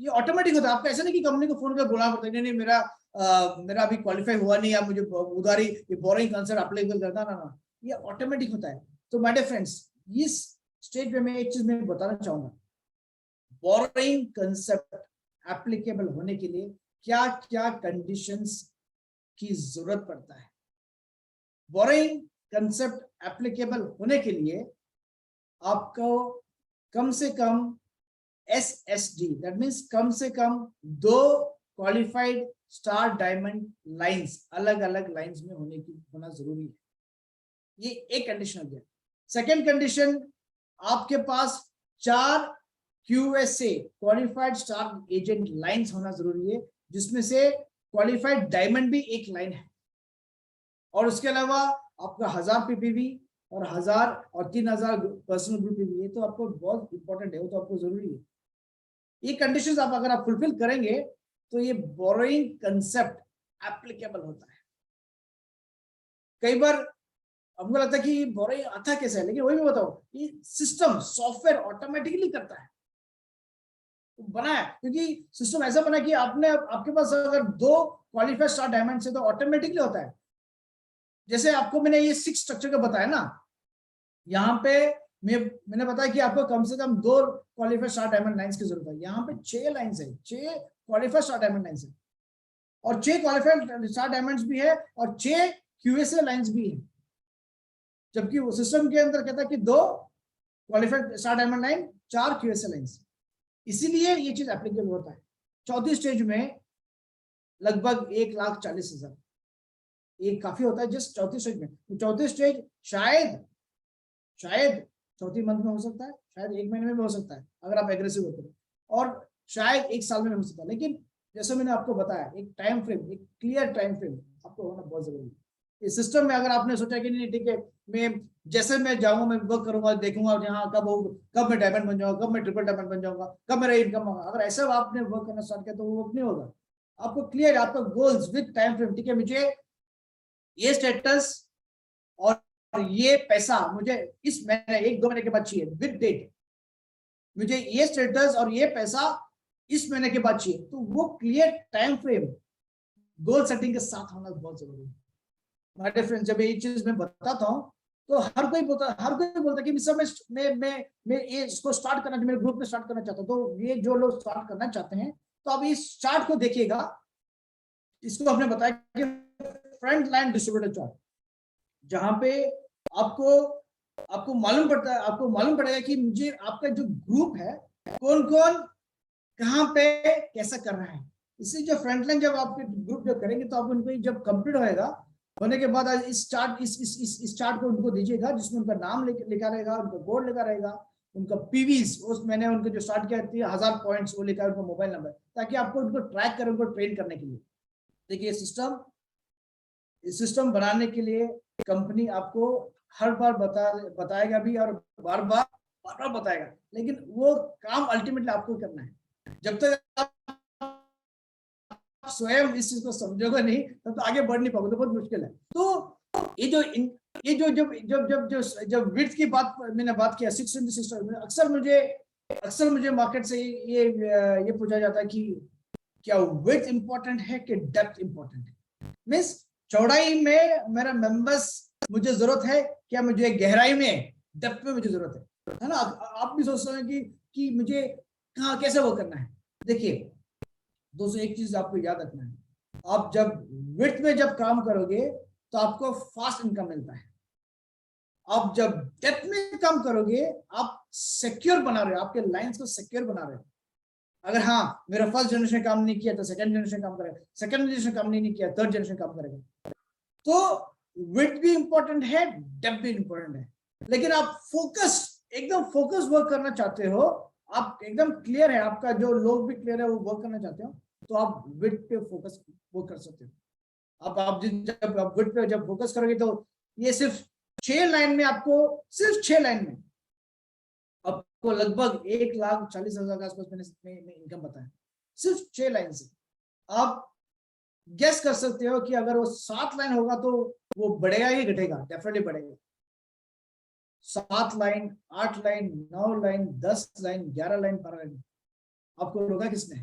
B: ऑटोमेटिक होता है। आपको ऐसा नहीं कि कंपनी को फोन कर बोलना पड़ता है नहीं मेरा अभी क्वालिफाई हुआ नहीं, आप मुझे उधारी ये बोरोइंग कंसेप्ट एप्लीकेबल करना ना, ये ऑटोमेटिक होता है। तो माय डियर फ्रेंड्स, इस स्टेज पे मैं एक चीज मैं बताना चाहूंगा, बोरोइंग कंसेप्ट एप्लीकेबल होने के लिए क्या क्या कंडीशंस की जरूरत पड़ता है। बोरोइंग कंसेप्ट एप्लीकेबल होने के लिए आपको कम से कम SSD, दैट मीन्स कम से कम 2 क्वालिफाइड स्टार डायमंड लाइंस अलग अलग लाइंस में होना जरूरी है। ये एक कंडीशन हो गया। सेकेंड कंडीशन, आपके पास 4 QSA qualified star agent lines होना जरूरी है, जिसमें से क्वालिफाइड डायमंड भी एक लाइन है, और उसके अलावा आपका 1000 PPV और 1000 और 3000 पर्सनल ग्रुप PPV है, तो आपको बहुत इंपॉर्टेंट है, वो तो आपको जरूरी है। ये कंडीशंस आप अगर आप फुलफिल करेंगे तो ये बोरोइंग कंसेप्ट एप्लीकेबल होता है। कई बार हमको लगता है कि बोरोइंग आता कैसे है, लेकिन वही मैं बताऊं, ये सिस्टम सॉफ्टवेयर ऑटोमेटिकली करता है, बना है, क्योंकि सिस्टम ऐसा बना कि आपके पास अगर 2 क्वालिफाइड स्टार डायमंड से तो ऑटोमेटिकली होता है। जैसे आपको मैंने ये 6 स्ट्रक्चर का बताया ना, यहाँ पे मैंने बताया कि आपको कम से कम 2 क्वालिफाइड स्टार डायमंड लाइंस की जरूरत है। यहाँ पे 6 लाइंस है, 6 क्वालिफाइड स्टार डायमंड लाइंस है, और 6 क्वालिफाइड स्टार डायमंड्स भी है, और 6 QSA लाइंस भी है, जबकि वो सिस्टम के अंदर कहता है कि 2 qualified star diamond line, 4 QSA lines. इसीलिए ये चीज एप्लीकेबल होता है। चौथी स्टेज में लगभग 1,40,000 ये काफी होता है जस्ट चौथी स्टेज में। तो चौथी स्टेज शायद चौथी मंथ में हो सकता है, शायद 1 महीने में भी हो सकता है अगर आप एग्रेसिव होते हैं, और शायद 1 साल में हो सकता है। लेकिन जैसे मैंने आपको बताया, एक टाइम फ्रेम, एक क्लियर टाइम फ्रेम आपको होना बहुत जरूरी है। इस सिस्टम में अगर आपने सोचा कि नहीं ठीक है, मैं जैसे मैं जाऊंगा, मैं वर्क करूंगा, देखूंगा यहाँ कब मैं डायमंड बन जाऊंगा, कब मैं ट्रिपल डायमंड बन जाऊंगा, कब मेरा इनकम होगा, अगर ऐसा आपने वर्क करना स्टार्ट किया तो वो नहीं होगा। आपको क्लियर, आपका गोल्स विद टाइम फ्रेम, ठीक है, मुझे ये स्टेटस और ये पैसा मुझे इस महीने 1-2 महीने के बाद चाहिए, विद डेट, मुझे ये स्टेटस और ये पैसा इस महीने के बाद चाहिए, तो वो clear time frame goal setting के साथ होना बहुत जरूरी है। हमारे फ्रेंड्स, जब ये चीज मैं बताता हूँ तो हर कोई बोलता कि सर मैं ये इसको स्टार्ट करना, मेरे ग्रुप में स्टार्ट करना चाहता हूँ। तो ये जो लोग स्टार्ट करना चाहते हैं, तो अब इस चार्ट को देखिएगा, इसको हमने बताया कि फ्रंट लाइन डिस्ट्रीब्यूटर चार्ट, जहां पे आपको मालूम पड़ेगा कि मुझे आपका जो ग्रुप है कौन कौन कहाँ पे कैसा कर रहा है। इससे जो फ्रंट लाइन जब आपके ग्रुप जब करेंगे तो आप उनको जब कंप्लीट होने के बाद इस चार्ट को उनको दीजिएगा, जिसमें उनका नाम लिखा रहेगा, उनका बोर्ड लिखा रहेगा, उनका पीवीज, उस मैंने उनको जो स्टार्ट किया थी 1000 पॉइंट्स वो लिखा है, उनका मोबाइल नंबर, ताकि आपको उनको ट्रैक करें, उनको ट्रेन करने के लिए। देखिए सिस्टम बनाने के लिए कंपनी आपको हर बार बताएगा भी, और बार बार बताएगा, लेकिन वो काम अल्टीमेटली आपको करना है। जब तक आप स्वयं इस चीज को समझोगे नहीं, तब तो आगे बढ़ नहीं पाओगे, तो बहुत मुश्किल है। तो ये जब विड्थ की मैंने बात किया 6 में, अक्सर मुझे मार्केट से ये पूछा जाता है कि क्या विड्थ इंपॉर्टेंट है कि डेप्थ इंपॉर्टेंट है। मींस चौड़ाई में मेरा मेंबर्स मुझे जरूरत है, क्या मुझे गहराई में, डेप्थ में मुझे जरूरत है ना। आप भी सोचते हैं कि मुझे कहाँ कैसे वो करना है। देखिए दोस्तों, एक चीज आपको याद रखना है, आप जब विड्थ में जब काम करोगे तो आपको फास्ट इनकम मिलता है। आप जब डेप्थ में काम करोगे, आप सिक्योर बना रहे हो, आपके लाइंस को सिक्योर बना रहे हो। अगर हाँ मेरा फर्स्ट जनरेशन काम नहीं किया तो सेकंड जनरेशन काम करेगा, सेकंड जनरेशन काम नहीं किया थर्ड जनरेशन काम करेगा। तो विड्थ भी इंपॉर्टेंट है, डेप्थ भी इंपॉर्टेंट है। लेकिन आप एकदम फोकस वर्क करना चाहते हो, आप एकदम क्लियर है, आपका जो लोग भी क्लियर है, वो वर्क करना चाहते हो, तो आप विड्थ पे फोकस वो कर सकते हो। आप जब विड्थ पे जब फोकस करोगे तो ये सिर्फ 6 लाइन में, आपको सिर्फ 6 लाइन में आपको लगभग 1,40,000 के आसपास मैंने इनकम बताया, सिर्फ 6 लाइन से। आप गेस कर सकते हो कि अगर वो 7 लाइन होगा तो वो बढ़ेगा ही घटेगा, डेफिनेटली बढ़ेगा। 7 line, 8 line, 9 line, 10 line, 11 line, 12 line, आपको रोका किसने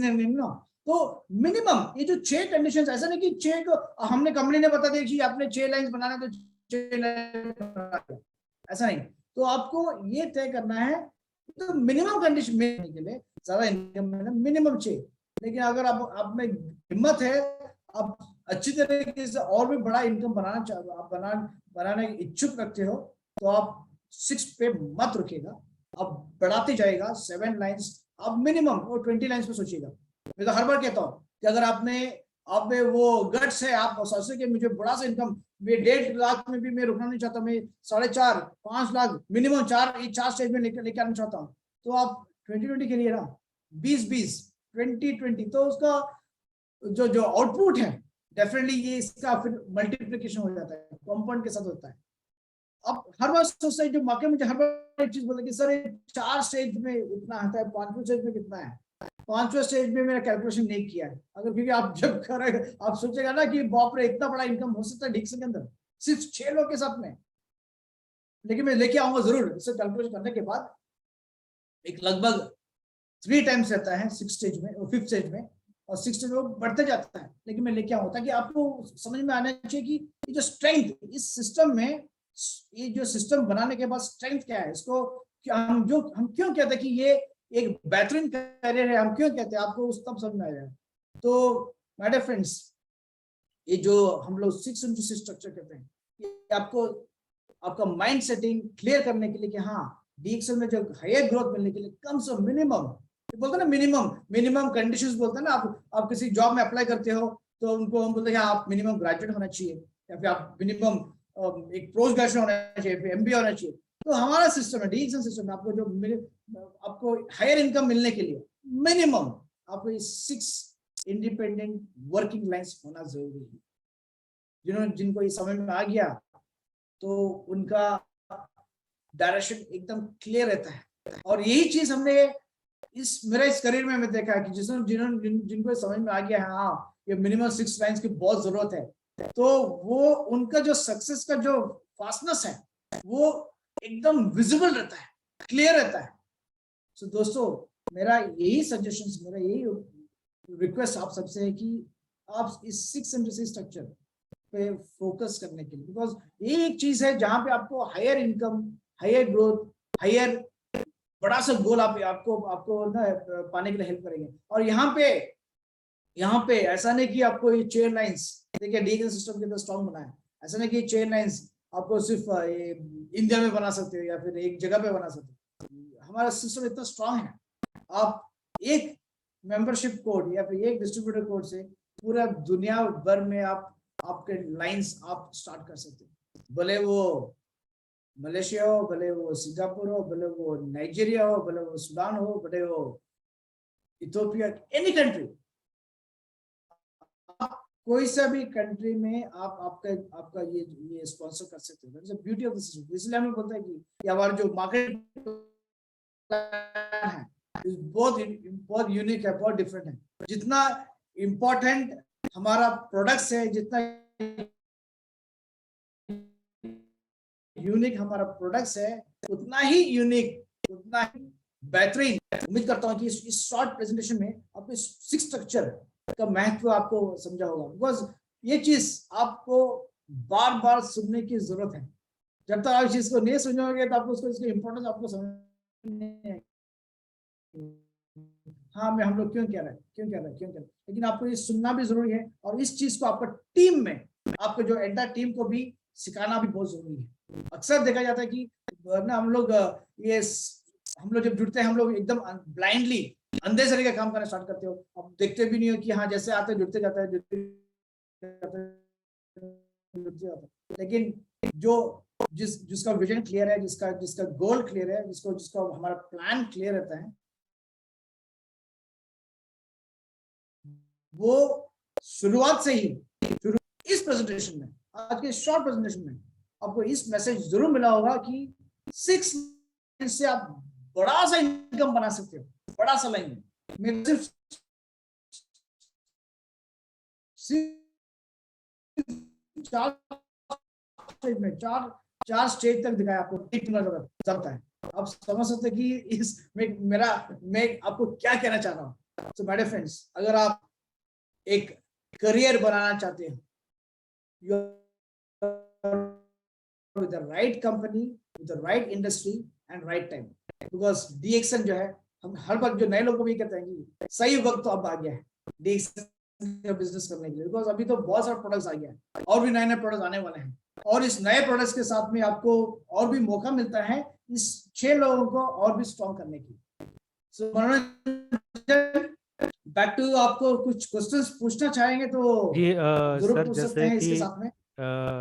B: नहीं ना। तो मिनिमम ये जो 6 कंडीशंस, ऐसा नहीं कि 6 को हमने कंपनी ने बता दिया कि आपने 6 लाइन बनाना तो 6 लाइन, ऐसा नहीं। तो आपको ये तय करना है, तो मिनिमम कंडीशन में के लिए ज्यादा इनकम मिनिमम 6। लेकिन अगर आप में हिम्मत है, आप अच्छी तरीके से और भी बड़ा इनकम बनाना चाहते हो, आप बनाने की इच्छुक रखते हो, तो आप 6 पे मत रुकेगा, आप बढ़ाते जाएगा। 7 लाइंस आप मिनिमम वो 20 लाइन्स पे सोचिएगा। मैं तो हर बार कहता हूँ कि अगर आप में वो गट्स है, आप सोचते कि मुझे बड़ा सा इनकम, मैं 1.5 लाख में भी मैं रुकना नहीं चाहता, मैं 4.5 5 लाख मिनिमम 4 स्टेज में लेके आना चाहता हूँ, तो आप 20-20 के लिए ना 20-20 20-20, तो उसका जो आउटपुट है डेफिनेटली ये इसका फिर मल्टीप्लिकेशन हो जाता है, कंपाउंड के साथ होता है। अब हर बार सोचता है जो मार्केट मुझे हर बार एक चीज बोलता है कि सर 4 स्टेज में इतना आता है, 5वें स्टेज में कितना है, 5वें स्टेज में मेरा कैलकुलेशन नहीं किया है। अगर क्योंकि आप जब करेंगे आप सोचेगा ना कि बाप रे इतना बड़ा इनकम हो सकता है डिक्सन के अंदर सिर्फ 6 लोग के साथ में, लेकिन मैं लेके आऊंगा जरूर। इसे कैलकुलेशन करने के बाद एक लगभग 3 टाइम्स रहता है 6 स्टेज में और 5th स्टेज में, और 6 स्टेज में बढ़ते जाता है, लेकिन मैं लेके आऊंगा ताकि आपको समझ में आना चाहिए कि ये जो स्ट्रेंथ इस सिस्टम में, ये जो सिस्टम बनाने के बाद स्ट्रेंथ क्या है, इसको हम क्यों कहते हैं कि ये एक बेहतरीन करियर है, हम क्यों कहते हैं, आपको उस तब समझ में आ जाए। तो माय डियर फ्रेंड्स, ये जो हम लोग 6x6 स्ट्रक्चर कहते हैं, ये आपको आपका माइंड सेटिंग क्लियर करने के लिए कि हाँ डीएक्सएल में जो हायर ग्रोथ मिलने के लिए कम से मिनिमम, बोलते हैं ना मिनिमम कंडीशंस बोलते हैं ना, आप किसी जॉब में अप्लाई करते हो तो उनको हम बोलते हैं आप मिनिमम ग्रेजुएट होना चाहिए, या फिर आप मिनिमम एक पोस्ट ग्रेजुएट होना चाहिए, फिर एमबीए होना चाहिए। तो हमारा सिस्टम है, डीएक्सएल सिस्टम में आपको जो आपको हायर इनकम मिलने के लिए मिनिमम आपको 6 इंडिपेंडेंट वर्किंग लाइन्स होना जरूरी है। जिनको ये समझ में आ गया तो उनका डायरेक्शन एकदम क्लियर रहता है। और यही चीज हमने मेरा इस करियर में मैं देखा है कि जिनको समझ में आ गया है हाँ ये मिनिमम 6 लाइन्स की बहुत जरूरत है, तो वो उनका जो सक्सेस का जो फास्टनेस है वो एकदम विजिबल रहता है, क्लियर रहता है। तो दोस्तों मेरा यही सजेशन, मेरा यही रिक्वेस्ट आप सबसे है कि आप इस 6x6 स्ट्रक्चर पे फोकस करने के लिए, बिकॉज ये एक चीज है जहां पे आपको higher income, higher growth, higher बड़ा सा गोल आपको ना पाने के लिए हेल्प करेंगे। और यहाँ पे ऐसा नहीं कि आपको ये चेन लाइंस, देखिए डीएक्सएल सिस्टम के तो स्ट्रॉन्ग बना है, ऐसा नहीं कि चेन लाइंस आपको सिर्फ इंडिया में बना सकते हो या फिर एक जगह पे बना सकते हो। हमारा सिस्टम इतना स्ट्रॉन्ग है, आप एक मेंबरशिप कोड या फिर एक डिस्ट्रीब्यूटर कोड से पूरा दुनिया भर में आपके लाइंस आप स्टार्ट कर सकते हो, भले वो मलेशिया हो, भले वो सिंगापुर हो, भले वो नाइजीरिया हो, भले वो सूडान हो, भले वो इथियोपिया, एनी कंट्री, कोई सा भी कंट्री में आपका ये स्पॉन्सर कर सकते हो। That's the beauty of the system. इसलिए हमें बोलता है कि हमारा जो मार्केट है बहुत यूनिक है, बहुत डिफरेंट है। जितना इम्पोर्टेंट हमारा प्रोडक्ट्स है, जितना यूनिक हमारा प्रोडक्ट्स है, उतना ही यूनिक, उतना ही बेहतरीन। उम्मीद करता हूं कि इस शॉर्ट प्रेजेंटेशन में आपको 6 स्ट्रक्चर का महत्व आपको समझा होगा, बिकॉज ये चीज आपको बार बार सुनने की जरूरत है। जब तक आप इस चीज को नहीं समझोगे तो आपको इसकी इम्पोर्टेंस आपको समझ नहीं आएगी। हाँ मैं हम लोग क्यों कह रहे हैं, लेकिन आपको ये सुनना भी जरूरी है, और इस चीज को आपका टीम में, आपको जो एंटायर टीम को भी सिखाना भी बहुत जरूरी है। अक्सर देखा जाता है कि ना हम लोग जब जुड़ते हैं हम लोग एकदम ब्लाइंडली अंधे सरे का काम करना स्टार्ट करते हो, अब देखते भी नहीं हो कि हाँ जैसे आते जुड़ते जाता है, लेकिन जिसका विजन क्लियर है, जिसका गोल क्लियर है, जिसका हमारा प्लान क्लियर रहता है, वो शुरुआत से ही इस प्रेजेंटेशन में, आज के शॉर्ट प्रेजेंटेशन में आपको इस मैसेज जरूर मिला होगा कि 6 से आप बड़ा सा इनकम बना सकते हो, बड़ा सा लाइन में चार स्टेज तक दिखाया आपको, चलता है। आप समझ सकते कि मैं आपको क्या कहना चाह रहा हूँ। तो माय डियर फ्रेंड्स, अगर आप एक करियर बनाना चाहते हैं, with the right company, with the right industry and right time, because DXN जो है, हम हर बार जो नए लोगों को भी कहते हैं कि सही वक्त तो अब आ गया है DXN का बिजनेस करने के लिए, बिकॉज अभी तो बहुत सारे प्रोडक्ट्स आ गया है और भी नए प्रोडक्ट्स आने वाले हैं, और इस नए प्रोडक्ट्स के साथ में आपको और भी मौका मिलता है इस 6 लोगों को और भी स्ट्रॉन्ग करने की। सो मनोरंजन, बैक टू, आपको कुछ क्वेश्चंस पूछना चाहेंगे तो
A: जी
B: जरूर
A: सर,
B: पूछ सकते
A: जैसे
B: हैं इसके
A: कि
B: साथ में।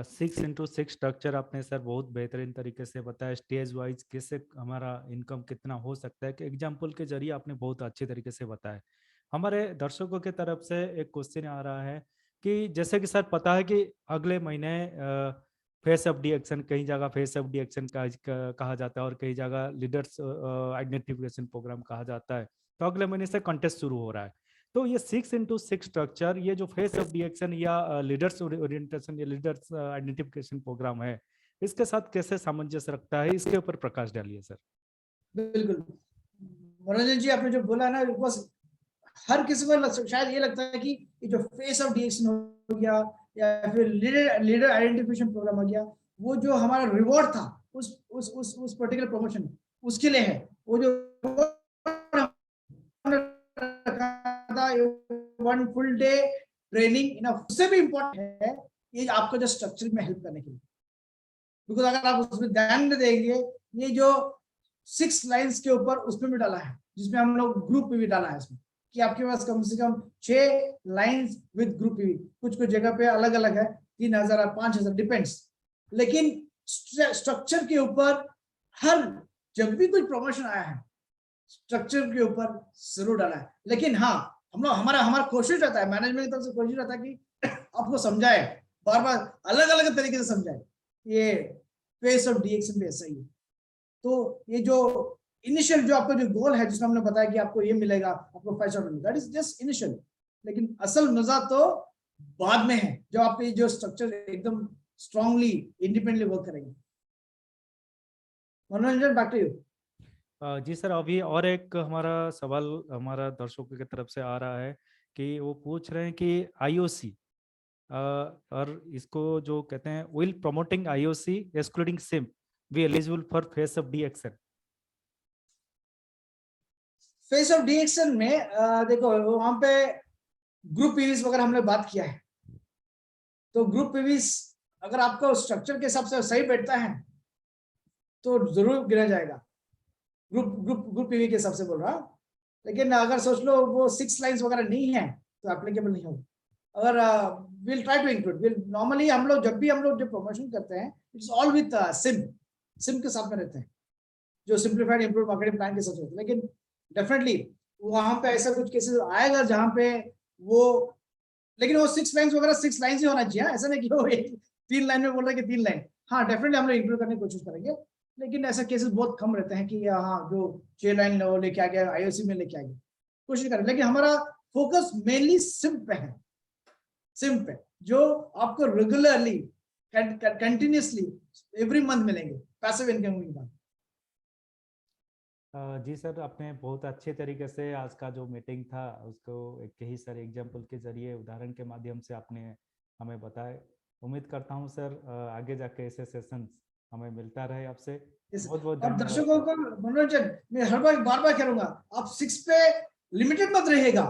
A: 6x6 स्ट्रक्चर आपने सर बहुत बेहतरीन तरीके से बताया, स्टेज वाइज कैसे हमारा इनकम कितना हो सकता है, कि एग्जाम्पल के जरिए आपने बहुत अच्छे तरीके से बताया। हमारे दर्शकों की तरफ से एक क्वेश्चन आ रहा है कि जैसे कि सर पता है कि अगले महीने फेस ऑफ डी एक्शन, कई जगह फेस ऑफ डी एक्शन कहा जाता है और कई जगह लीडर्स आइडेंटिफिकेशन प्रोग्राम कहा जाता है। तो अगले महीने से कंटेस्ट शुरू हो रहा है। तो ये 6x6 स्ट्रक्चर, ये जो फेस ऑफ डिएक्शन या लीडर्स ओरिएंटेशन या लीडर्स आइडेंटिफिकेशन प्रोग्राम है, इसके साथ कैसे सामंजस्य रखता है, इसके ऊपर प्रकाश डालिए सर।
B: बिल्कुल मनोरंजन जी, आपने जो बोला ना, बस हर किसी को शायद ये लगता है कि ये जो फेस ऑफ डिएक्शन हो गया या फिर लीडर आइडेंटिफिकेशन प्रोग्राम हो गया, वो जो हमारा रिवॉर्ड था उस पर्टिकुलर प्रमोशन, उसके लिए है। वो जो वन फुल डे ट्रेनिंग, उससे भी इम्पोर्टेंट है ये आपको जो स्ट्रक्चर में हेल्प करने के लिए। बिकॉज अगर आप उसमें ध्यान देंगे, ये जो 6 लाइंस के ऊपर उसमें भी डाला है, जिसमें हम लोग ग्रुप भी डाला है इसमें, कि आपके पास कम से कम 6 लाइंस विद ग्रुप भी, कुछ कुछ जगह पे अलग अलग है, 3000 5000 डिपेंड्स। लेकिन स्ट्रक्चर के ऊपर हर, जब भी कोई प्रमोशन आया है, स्ट्रक्चर के ऊपर जरूर डाला है। लेकिन हाँ, हम लोग हमारा कोशिश रहता है, मैनेजमेंट की तरफ से कोशिश रहता है कि आपको समझाए, बार बार अलग अलग तरीके से समझाए। ये फेस ऑफ डीएक्शन भी ऐसा ही है। तो ये जो इनिशियल जो आपका जो गोल है, जिसमें हमने बताया कि आपको ये मिलेगा, आपको पैसा मिलेगा, दैट इज जस्ट इनिशियल। लेकिन असल मजा तो बाद में है, जब आपके जो स्ट्रक्चर एकदम स्ट्रांगली इंडिपेंडेंटली वर्क करेंगे। Manoranjan, back to you.
A: जी सर, अभी और एक हमारा सवाल हमारा दर्शकों की तरफ से आ रहा है कि वो पूछ रहे हैं कि आईओसी और इसको जो कहते हैं, will promoting IOC excluding sim be eligible for face of d action.
B: Face of d action में देखो, वहां पे ग्रुप पीवीस वगैरह हमने बात किया है। तो ग्रुप पीवीस अगर आपको स्ट्रक्चर के हिसाब से सही बैठता है तो जरूर गिना जाएगा, ग्रुप पीवी के हिसाब से बोल रहा हूं। लेकिन अगर सोच लो वो 6 लाइंस वगैरह नहीं है तो एप्लीकेबल नहीं होगा। अगर will try to include, will normally हम लोग जब भी हम लोग जो प्रमोशन करते हैं, इट्स ऑल विद सिम के साथ में रहते हैं, जो सिंप्लीफाइड इंप्रूव मार्केटिंग प्लान के साथ रहते हैं। लेकिन डेफिनेटली वहां पे ऐसा कुछ केसेस आएगा जहां पे वो, लेकिन वो 6 लाइंस वगैरह 6 लाइंस ही होना चाहिए, ऐसा नहीं कि वो 3 लाइन में बोल रहे कि 3 लाइन। हाँ, डेफिनेटली हम लोग इंक्लूड करने की कोशिश करेंगे, लेकिन ऐसा केसेस बहुत कम रहते हैं कि हाँ जो 6 लाइन लेके आ गया, आईओसी में लेके आ गया, कोशिश करें। लेकिन हमारा फोकस मेनली सिम पे है, सिम पे जो आपको रेगुलरली कंटिन्यूसली एवरी मंथ मिलेंगे, पैसिव इनकम की बात।
A: जी सर, आपने बहुत अच्छे तरीके से आज का जो मीटिंग था उसको एक ही सर एग्जाम्पल के जरिए, उदाहरण के माध्यम से आपने हमें बताए। उम्मीद करता हूँ सर आगे जाके ऐसे सेशंस हमें मिलता रहे आपसे। बहुत बहुत
B: और
A: धन्यवाद
B: दर्शकों को मनोरंजन, मैं हर बार बार करूंगा, आप 6 पे लिमिटेड मत रहेगा।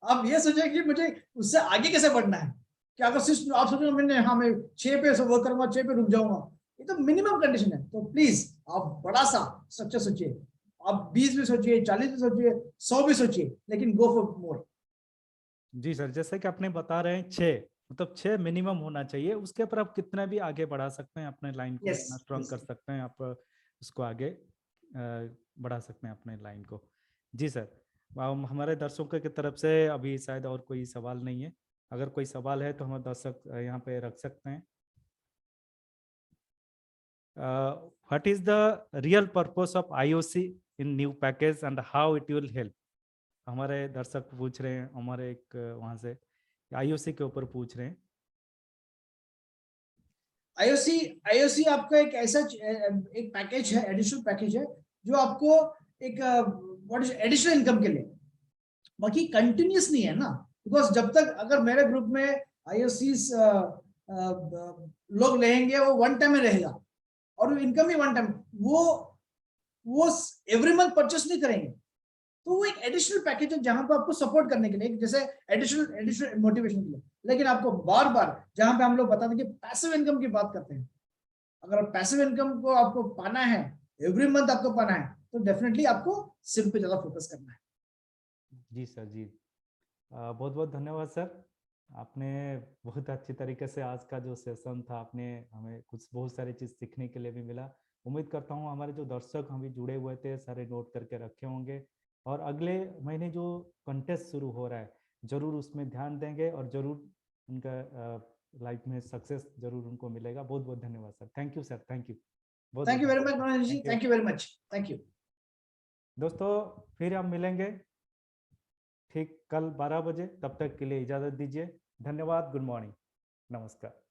B: आप ये सोचिए कि मुझे उससे आगे कैसे बढ़ना है, कि अगर सिर्फ आप सोचो मैंने हाँ मैं 6 पे वर्क करूंगा, 6 पे रुक जाऊंगा, ये तो मिनिमम कंडीशन है। तो प्लीज आप बड़ा सा स्ट्रक्चर सोचिए, आप 20 भी सोचिए, 40 भी सोचिए, 100 भी सोचिए, लेकिन go for more.
A: Ji sir, जैसे कि आपने बता रहे हैं 6, मतलब 6 मिनिमम होना चाहिए, उसके ऊपर आप कितना भी आगे बढ़ा सकते हैं, अपने लाइन को इतना स्ट्रॉन्ग कर सकते हैं, आप उसको आगे बढ़ा सकते हैं अपने लाइन को। जी सर, हमारे दर्शकों की तरफ से अभी शायद और कोई सवाल नहीं है। अगर कोई सवाल है तो हम दर्शक यहाँ पे रख सकते हैं। What is the real purpose of IOC in new package and how it will help? हमारे दर्शक पूछ रहे हैं, हमारे एक वहां से आईओसी के ऊपर पूछ रहे हैं।
B: आईओसी आपका एक ऐसा एक पैकेज है, एडिशनल पैकेज है, जो आपको एक एडिशनल इनकम के लिए, बाकी कंटिन्यूस नहीं है ना। बिकॉज जब तक अगर मेरे ग्रुप में आईओसी लोग लेंगे, वो वन टाइम में रहेगा और इनकम भी वन टाइम, वो एवरी मंथ परचेस नहीं करेंगे। तो वो एक एडिशनल पैकेज है जहां पे आपको सपोर्ट करने के लिए, जैसे एडिशनल मोटिवेशन के लिए। लेकिन आपको बार बार जहां पे हम लोग बताते हैं कि पैसिव इनकम की बात करते हैं, अगर पैसिव इनकम को आपको पाना है एवरी मंथ आपको पाना है तो डेफिनेटली आपको सिम पे ज्यादा फोकस करना है।
A: जी सर जी, बहुत बहुत धन्यवाद सर। आपने बहुत अच्छी तरीके से आज का जो सेशन था, आपने हमें कुछ बहुत सारी चीज़ सीखने के लिए भी मिला। उम्मीद करता हूँ हमारे जो दर्शक हम भी जुड़े हुए थे सारे नोट करके रखे होंगे, और अगले महीने जो कंटेस्ट शुरू हो रहा है जरूर उसमें ध्यान देंगे और जरूर उनका लाइफ में सक्सेस जरूर उनको मिलेगा। बहुत बहुत धन्यवाद sir. Thank you sir, thank you. बहुत
B: थैंक यू वेरी मच
A: धन्यवाद।
B: Manoj ji, thank you very much, thank you.
A: दोस्तों फिर हम मिलेंगे ठीक कल 12 बजे, तब तक के लिए इजाजत दीजिए। धन्यवाद, गुड मॉर्निंग, नमस्कार।